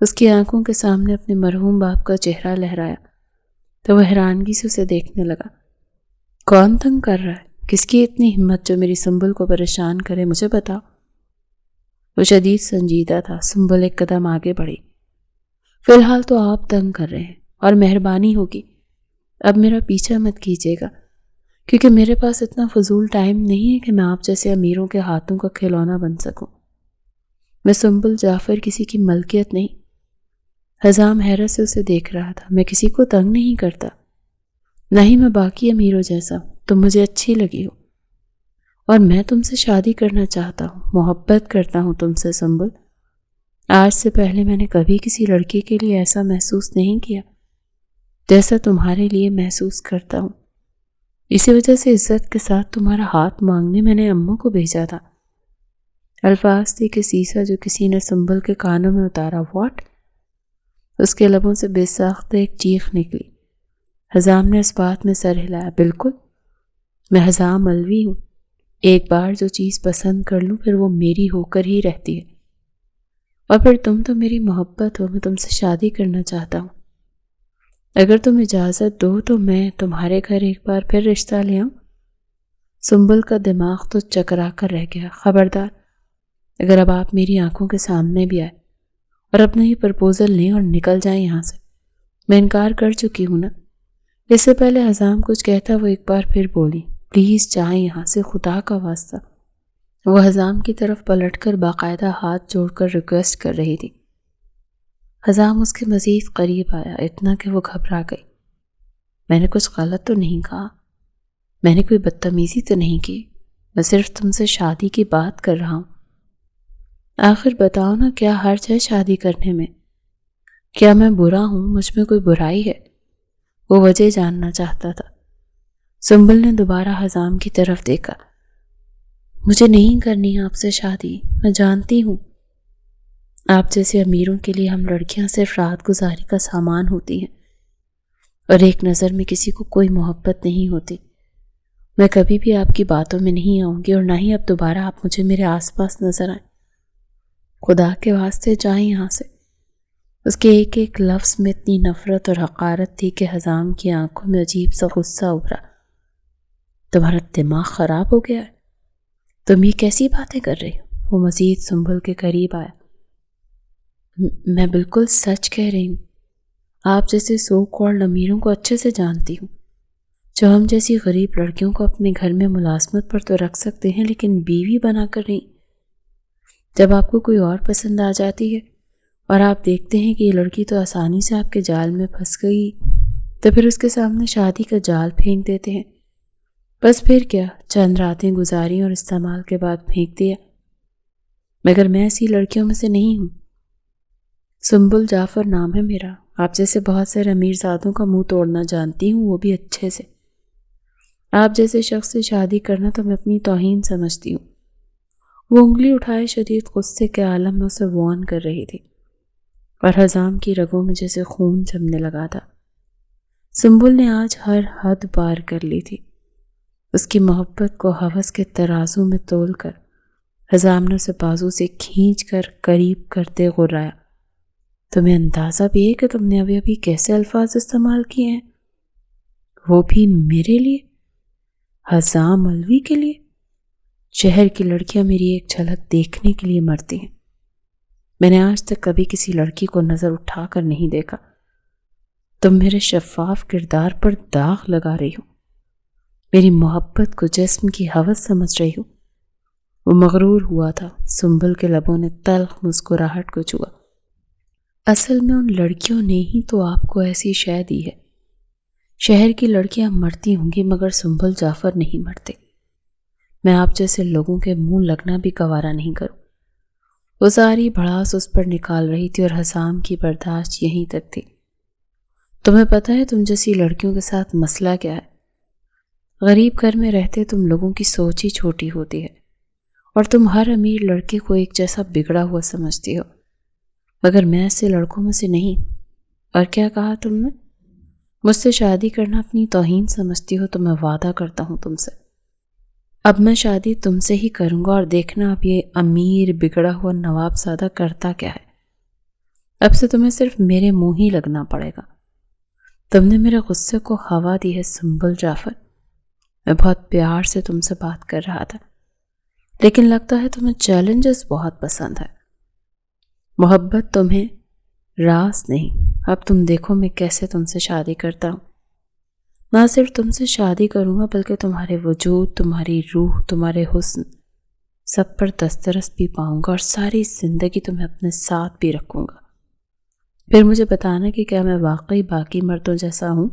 A: اس کی آنکھوں کے سامنے اپنے مرحوم باپ کا چہرہ لہرایا تو وہ حیرانگی سے اسے دیکھنے لگا۔ کون تنگ کر رہا ہے؟ کس کی اتنی ہمت جو میری سنبل کو پریشان کرے؟ مجھے بتاؤ۔ وہ شدید سنجیدہ تھا۔ سنبل ایک قدم آگے بڑھی۔ فی الحال تو آپ تنگ کر رہے ہیں، اور مہربانی ہوگی اب میرا پیچھا مت کیجیے گا، کیونکہ میرے پاس اتنا فضول ٹائم نہیں ہے کہ میں آپ جیسے امیروں کے ہاتھوں کا کھلونا بن سکوں۔ میں سنبل جعفر کسی کی ملکیت نہیں۔ حزام حیرت سے اسے دیکھ رہا تھا۔ میں کسی کو تنگ نہیں کرتا، نہ ہی میں باقی امیروں جیسا۔ تم مجھے اچھی لگی ہو اور میں تم سے شادی کرنا چاہتا ہوں، محبت کرتا ہوں تم سے سنبل۔ آج سے پہلے میں نے کبھی کسی لڑکی کے لیے ایسا محسوس نہیں کیا جیسا تمہارے لیے محسوس کرتا ہوں۔ اسی وجہ سے عزت کے ساتھ تمہارا ہاتھ مانگنے میں نے اماں کو بھیجا تھا۔ الفاظ تھی کہ سیسا جو کسی نے سنبل کے کانوں میں اتارا۔ واٹ؟ اس کے لبوں سے بے ساختہ ایک چیخ نکلی۔ حزام نے اس بات میں سر ہلایا۔ بالکل، میں حزام الوی ہوں۔ ایک بار جو چیز پسند کر لوں پھر وہ میری ہو کر ہی رہتی ہے، اور پھر تم تو میری محبت ہو۔ میں تم سے شادی کرنا چاہتا ہوں۔ اگر تم اجازت دو تو میں تمہارے گھر ایک بار پھر رشتہ لے آؤں۔ سنبل کا دماغ تو چکرا کر رہ گیا۔ خبردار، اگر اب آپ میری آنکھوں کے سامنے بھی آئے اور اپنا یہ پرپوزل لیں اور نکل جائیں یہاں سے، میں انکار کر چکی ہوں نا۔ اس سے پہلے حزام کچھ کہتا وہ ایک بار پھر بولی، پلیز جائیں یہاں سے، خدا کا واسطہ۔ وہ حزام کی طرف پلٹ کر باقاعدہ ہاتھ جوڑ کر ریکویسٹ کر رہی تھی۔ حزام اس کے مزید قریب آیا، اتنا کہ وہ گھبرا گئی۔ میں نے کچھ غلط تو نہیں کہا؟ میں نے کوئی بدتمیزی تو نہیں کی؟ میں صرف تم سے شادی کی بات کر رہا ہوں۔ آخر بتاؤ نا، کیا حرج ہے شادی کرنے میں؟ کیا میں برا ہوں؟ مجھ میں کوئی برائی ہے؟ وہ وجہ جاننا چاہتا تھا۔ سنبل نے دوبارہ حزام کی طرف دیکھا۔ مجھے نہیں کرنی آپ سے شادی، میں جانتی ہوں۔ آپ جیسے امیروں کے لیے ہم لڑکیاں صرف رات گزاری کا سامان ہوتی ہیں، اور ایک نظر میں کسی کو کوئی محبت نہیں ہوتی۔ میں کبھی بھی آپ کی باتوں میں نہیں آؤں گی، اور نہ ہی اب دوبارہ آپ مجھے میرے آس پاس نظر آئیں۔ خدا کے واسطے جائیں یہاں سے۔ اس کے ایک ایک لفظ میں اتنی نفرت اور حقارت تھی کہ حزام کی آنکھوں میں عجیب سا غصہ ابھرا۔ تمہارا دماغ خراب ہو گیا ہے؟ تم یہ کیسی باتیں کر رہی ہو؟ وہ مزید سنبل کے قریب آیا۔ میں بالکل سچ کہہ رہی ہوں۔ آپ جیسے سو کالڈ امیروں کو اچھے سے جانتی ہوں، جو ہم جیسی غریب لڑکیوں کو اپنے گھر میں ملازمت پر تو رکھ سکتے ہیں لیکن بیوی بنا کر نہیں۔ جب آپ کو کوئی اور پسند آ جاتی ہے اور آپ دیکھتے ہیں کہ یہ لڑکی تو آسانی سے آپ کے جال میں پھنس گئی، تو پھر اس کے سامنے شادی کا جال پھینک دیتے ہیں۔ بس پھر کیا، چند راتیں گزاری اور استعمال کے بعد پھینک دیا۔ مگر میں ایسی لڑکیوں میں سے نہیں ہوں۔ سنبل جعفر نام ہے میرا۔ آپ جیسے بہت سارے امیر زادوں کا منہ توڑنا جانتی ہوں، وہ بھی اچھے سے۔ آپ جیسے شخص سے شادی کرنا تو میں اپنی توہین سمجھتی ہوں۔ وہ انگلی اٹھائے شدید غصے کے عالم میں اسے وارن کر رہی تھی، اور حزام کی رگوں میں جیسے خون جمنے لگا تھا۔ سنبل نے آج ہر حد پار کر لی تھی۔ اس کی محبت کو ہوس کے ترازو میں تول کر حزام نے اسے بازو سے کھینچ کر قریب کرتے غرایا۔ تمہیں اندازہ بھی ہے کہ تم نے ابھی ابھی کیسے الفاظ استعمال کیے ہیں؟ وہ بھی میرے لیے؟ حزام الوی کے لیے؟ شہر کی لڑکیاں میری ایک جھلک دیکھنے کے لیے مرتی ہیں۔ میں نے آج تک کبھی کسی لڑکی کو نظر اٹھا کر نہیں دیکھا۔ تم میرے شفاف کردار پر داغ لگا رہی ہو۔ میری محبت کو جسم کی ہوس سمجھ رہی ہو؟ وہ مغرور ہوا تھا۔ سنبل کے لبوں نے تلخ مسکراہٹ کو چھوا۔ اصل میں ان لڑکیوں نے ہی تو آپ کو ایسی شے دی ہے۔ شہر کی لڑکیاں مرتی ہوں گی مگر سنبل جعفر نہیں مرتے۔ میں آپ جیسے لوگوں کے منہ لگنا بھی گوارا نہیں کروں۔ وہ ساری بھڑاس اس پر نکال رہی تھی اور حسام کی برداشت یہیں تک تھی۔ تمہیں پتہ ہے تم جیسی لڑکیوں کے ساتھ مسئلہ کیا ہے؟ غریب گھر میں رہتے تم لوگوں کی سوچ ہی چھوٹی ہوتی ہے اور تم ہر امیر لڑکے کو ایک جیسا بگڑا ہوا سمجھتی ہو، مگر میں ایسے لڑکوں میں سے نہیں۔ اور کیا کہا تم نے؟ مجھ سے شادی کرنا اپنی توہین سمجھتی ہو تو میں وعدہ کرتا ہوں تم سے، اب میں شادی تم سے ہی کروں گا اور دیکھنا اب یہ امیر بگڑا ہوا نواب زادہ کرتا کیا ہے۔ اب سے تمہیں صرف میرے منہ ہی لگنا پڑے گا۔ تم نے میرے غصے کو ہوا دی ہے سنبل جعفر۔ میں بہت پیار سے تم سے بات کر رہا تھا، لیکن لگتا ہے تمہیں چیلنجز بہت پسند ہے۔ محبت تمہیں راز نہیں۔ اب تم دیکھو میں کیسے تم سے شادی کرتا ہوں۔ نہ صرف تم سے شادی کروں گا بلکہ تمہارے وجود، تمہاری روح، تمہارے حسن سب پر دسترس بھی پاؤں گا اور ساری زندگی تمہیں اپنے ساتھ بھی رکھوں گا۔ پھر مجھے بتانا کہ کیا میں واقعی باقی مردوں جیسا ہوں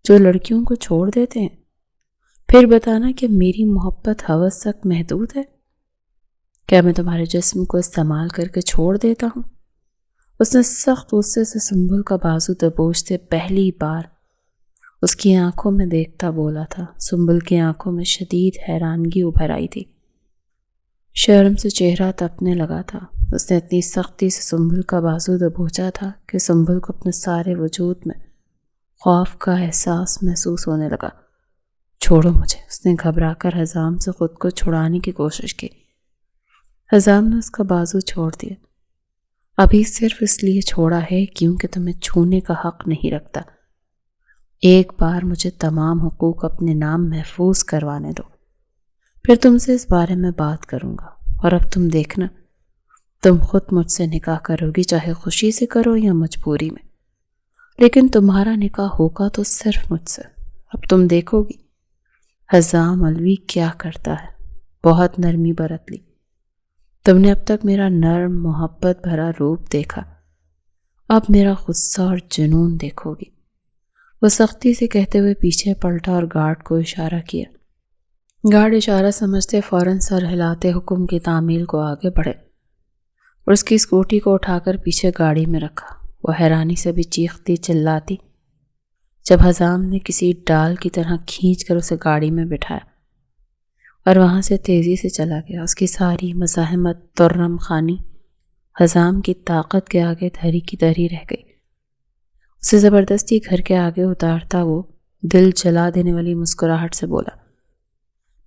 A: جو لڑکیوں کو چھوڑ دیتے ہیں؟ پھر بتانا کہ میری محبت ہوس تک محدود ہے؟ کیا میں تمہارے جسم کو استعمال کر کے چھوڑ دیتا ہوں؟ اس نے سخت غصے سے سنبل کا بازو دبوچتے پہلی بار اس کی آنکھوں میں دیکھتا بولا تھا۔ سنبل کی آنکھوں میں شدید حیرانگی ابھر آئی تھی، شرم سے چہرہ تپنے لگا تھا۔ اس نے اتنی سختی سے سنبل کا بازو دبوچا تھا کہ سنبل کو اپنے سارے وجود میں خوف کا احساس محسوس ہونے لگا۔ چھوڑو مجھے، اس نے گھبرا کر حزام سے خود کو چھڑانے کی کوشش کی۔ حزام نے اس کا بازو چھوڑ دیا۔ ابھی صرف اس لیے چھوڑا ہے کیونکہ تمہیں چھونے کا حق نہیں رکھتا۔ ایک بار مجھے تمام حقوق اپنے نام محفوظ کروانے دو، پھر تم سے اس بارے میں بات کروں گا۔ اور اب تم دیکھنا، تم خود مجھ سے نکاح کرو گی، چاہے خوشی سے کرو یا مجبوری میں، لیکن تمہارا نکاح ہوگا تو صرف مجھ سے۔ اب تم دیکھو گی حزام علوی کیا کرتا ہے۔ بہت نرمی برت لی۔ تم نے اب تک میرا نرم محبت بھرا روپ دیکھا، اب میرا غصہ اور جنون دیکھو گی۔ وہ سختی سے کہتے ہوئے پیچھے پلٹا اور گارڈ کو اشارہ کیا۔ گارڈ اشارہ سمجھتے فوراً سر ہلاتے حکم کی تعمیل کو آگے بڑھے اور اس کی اسکوٹی کو اٹھا کر پیچھے گاڑی میں رکھا۔ وہ حیرانی سے بھی چیختی چلاتی جب حزام نے کسی ڈال کی طرح کھینچ کر اسے گاڑی میں بٹھایا اور وہاں سے تیزی سے چلا گیا۔ اس کی ساری مزاحمت، ترم خانی حزام کی طاقت کے آگے دھری کی دھری رہ گئی۔ اسے زبردستی گھر کے آگے اتارتا وہ دل جلا دینے والی مسکراہٹ سے بولا،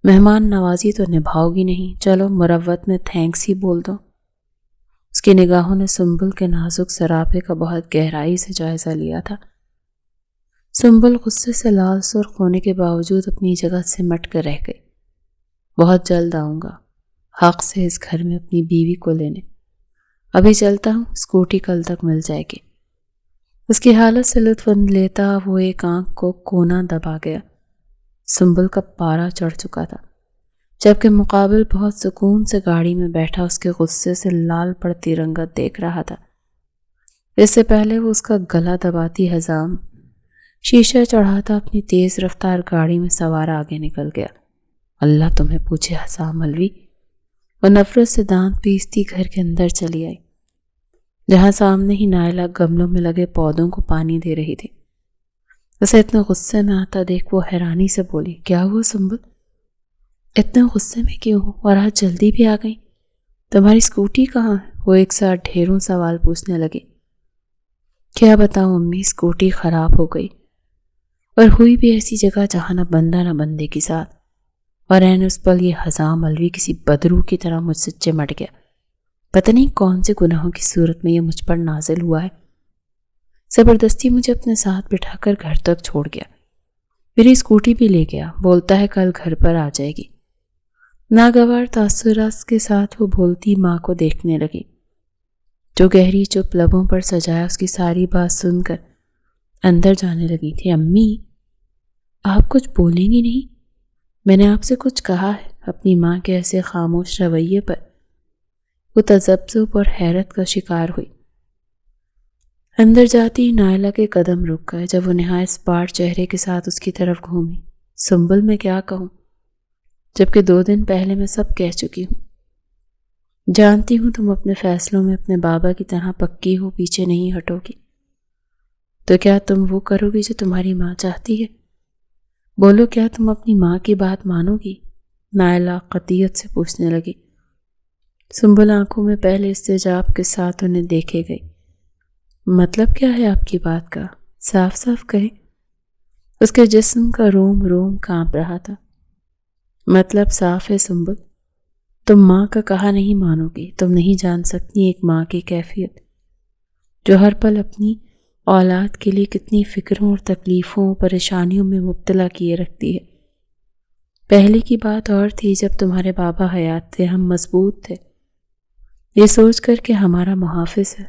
A: مہمان نوازی تو نبھاؤ گی نہیں؟ چلو مروت میں تھینکس ہی بول دو۔ اس کی نگاہوں نے سنبل کے نازک سراپے کا بہت گہرائی سے جائزہ لیا تھا۔ سنبل غصے سے لال سرخ ہونے کے باوجود اپنی جگہ سمٹ کر رہ گئی۔ بہت جلد آؤں گا حق سے اس گھر میں اپنی بیوی کو لینے۔ ابھی چلتا ہوں، اسکوٹی کل تک مل جائے گی۔ اس کی حالت سے لطف لیتا وہ ایک آنکھ کو کونا دبا گیا۔ سنبل کا پارا چڑھ چکا تھا، جبکہ مقابل بہت سکون سے گاڑی میں بیٹھا اس کے غصے سے لال پڑتی رنگت دیکھ رہا تھا۔ اس سے پہلے وہ اس کا گلا دباتی حزام شیشہ چڑھاتا اپنی تیز رفتار گاڑی میں سوار آگے نکل گیا۔ اللہ تمہیں پوچھے حزام علوی، وہ نفرت سے دانت پیستی گھر کے اندر چلی آئی، جہاں سامنے ہی نائلہ گملوں میں لگے پودوں کو پانی دے رہی تھی۔ اسے اتنے غصے میں آتا دیکھ وہ حیرانی سے بولی، کیا ہوا سنبل؟ اتنے غصے میں کیوں ہو؟ اور آج جلدی بھی آ گئی؟ تمہاری اسکوٹی کہاں ہے؟ وہ ایک ساتھ ڈھیروں سوال پوچھنے لگی۔ کیا بتاؤں امی، اسکوٹی خراب ہو گئی، اور ہوئی بھی ایسی جگہ جہاں نہ بندہ نہ بندے کی ساتھ، اور عین اس پل یہ حزام علوی کسی بدرو کی طرح مجھ سے چمٹ گیا۔ پتہ نہیں کون سے گناہوں کی صورت میں یہ مجھ پر نازل ہوا ہے۔ زبردستی مجھے اپنے ساتھ بٹھا کر گھر تک چھوڑ گیا، میری اسکوٹی بھی لے گیا، بولتا ہے کل گھر پر آ جائے گی۔ ناگوار تاثرات کے ساتھ وہ بولتی ماں کو دیکھنے لگی، جو گہری چپ لبوں پر سجایا اس کی ساری بات سن کر اندر جانے لگی تھی۔ امی، آپ کچھ بولیں گی نہیں؟ میں نے آپ سے کچھ کہا ہے؟ اپنی ماں کے ایسے خاموش رویے پر وہ تذبذب اور حیرت کا شکار ہوئی۔ اندر جاتی ہی نائلہ کے قدم رک گئے جب وہ نہایت اسپاٹ چہرے کے ساتھ اس کی طرف گھومی۔ سنبل، میں کیا کہوں، جبکہ 2 دن پہلے میں سب کہہ چکی ہوں۔ جانتی ہوں تم اپنے فیصلوں میں اپنے بابا کی طرح پکی ہو، پیچھے نہیں ہٹو گی۔ تو کیا تم وہ کرو گی جو تمہاری ماں چاہتی ہے؟ بولو، کیا تم اپنی ماں کی بات مانو گی؟ نائلہ قطعیت سے پوچھنے لگی۔ سنبل آنکھوں میں پہلے استجاب کے ساتھ انہیں دیکھے گئی۔ مطلب کیا ہے آپ کی بات کا؟ صاف صاف کہیں۔ اس کے جسم کا روم روم کانپ رہا تھا۔ مطلب صاف ہے سنبل، تم ماں کا کہا نہیں مانو گی۔ تم نہیں جان سکتی ایک ماں کی کیفیت، جو ہر پل اپنی اولاد کے لیے کتنی فکروں اور تکلیفوں پریشانیوں میں مبتلا کیے رکھتی ہے۔ پہلے کی بات اور تھی جب تمہارے بابا حیات تھے، ہم مضبوط تھے، یہ سوچ کر کہ ہمارا محافظ ہے۔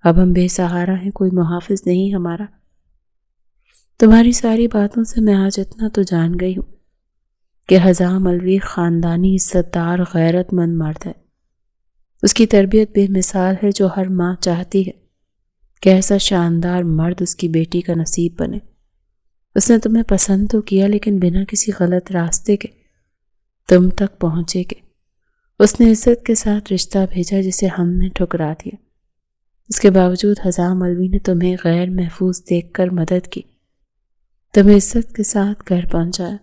A: اب ہم بے سہارا ہیں، کوئی محافظ نہیں ہمارا۔ تمہاری ساری باتوں سے میں آج اتنا تو جان گئی ہوں کہ حزام علوی خاندانی عزت دار غیرت مند مرد ہے۔ اس کی تربیت بے مثال ہے، جو ہر ماں چاہتی ہے کہ ایسا شاندار مرد اس کی بیٹی کا نصیب بنے۔ اس نے تمہیں پسند تو کیا، لیکن بنا کسی غلط راستے کے تم تک پہنچے گے۔ اس نے عزت کے ساتھ رشتہ بھیجا جسے ہم نے ٹھکرا دیا۔ اس کے باوجود حزام علوی نے تمہیں غیر محفوظ دیکھ کر مدد کی، تمہیں عزت کے ساتھ گھر پہنچایا۔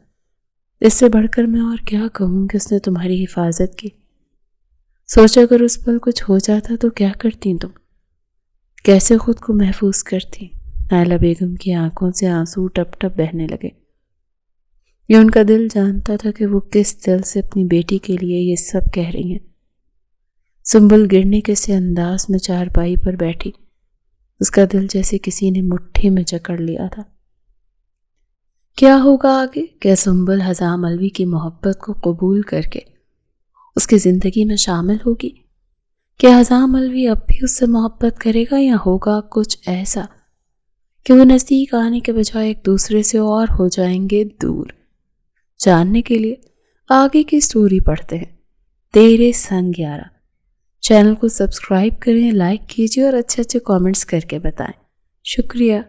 A: اس سے بڑھ کر میں اور کیا کہوں کہ اس نے تمہاری حفاظت کی۔ سوچا اگر اس پل کچھ ہو جاتا تو کیا کرتی تم؟ کیسے خود کو محفوظ کرتی؟ نائلہ بیگم کی آنکھوں سے آنسو ٹپ ٹپ بہنے لگے۔ یہ ان کا دل جانتا تھا کہ وہ کس دل سے اپنی بیٹی کے لیے یہ سب کہہ رہی ہیں۔ سنبل گرنے کے سے انداز میں چارپائی پر بیٹھی، اس کا دل جیسے کسی نے مٹھی میں جکڑ لیا تھا۔ کیا ہوگا آگے؟ کیا سنبل حزام علوی کی محبت کو قبول کر کے اس کی زندگی میں شامل ہوگی؟ کیا حزام علوی اب بھی اس سے محبت کرے گا، یا ہوگا کچھ ایسا کہ وہ نزدیک آنے کے بجائے ایک دوسرے سے اور ہو جائیں گے دور؟ جاننے کے لیے آگے کی سٹوری پڑھتے ہیں تیرے سنگ یارا۔ چینل کو سبسکرائب کریں، لائک کیجیے اور اچھے کامنٹس کر کے بتائیں۔ شکریہ۔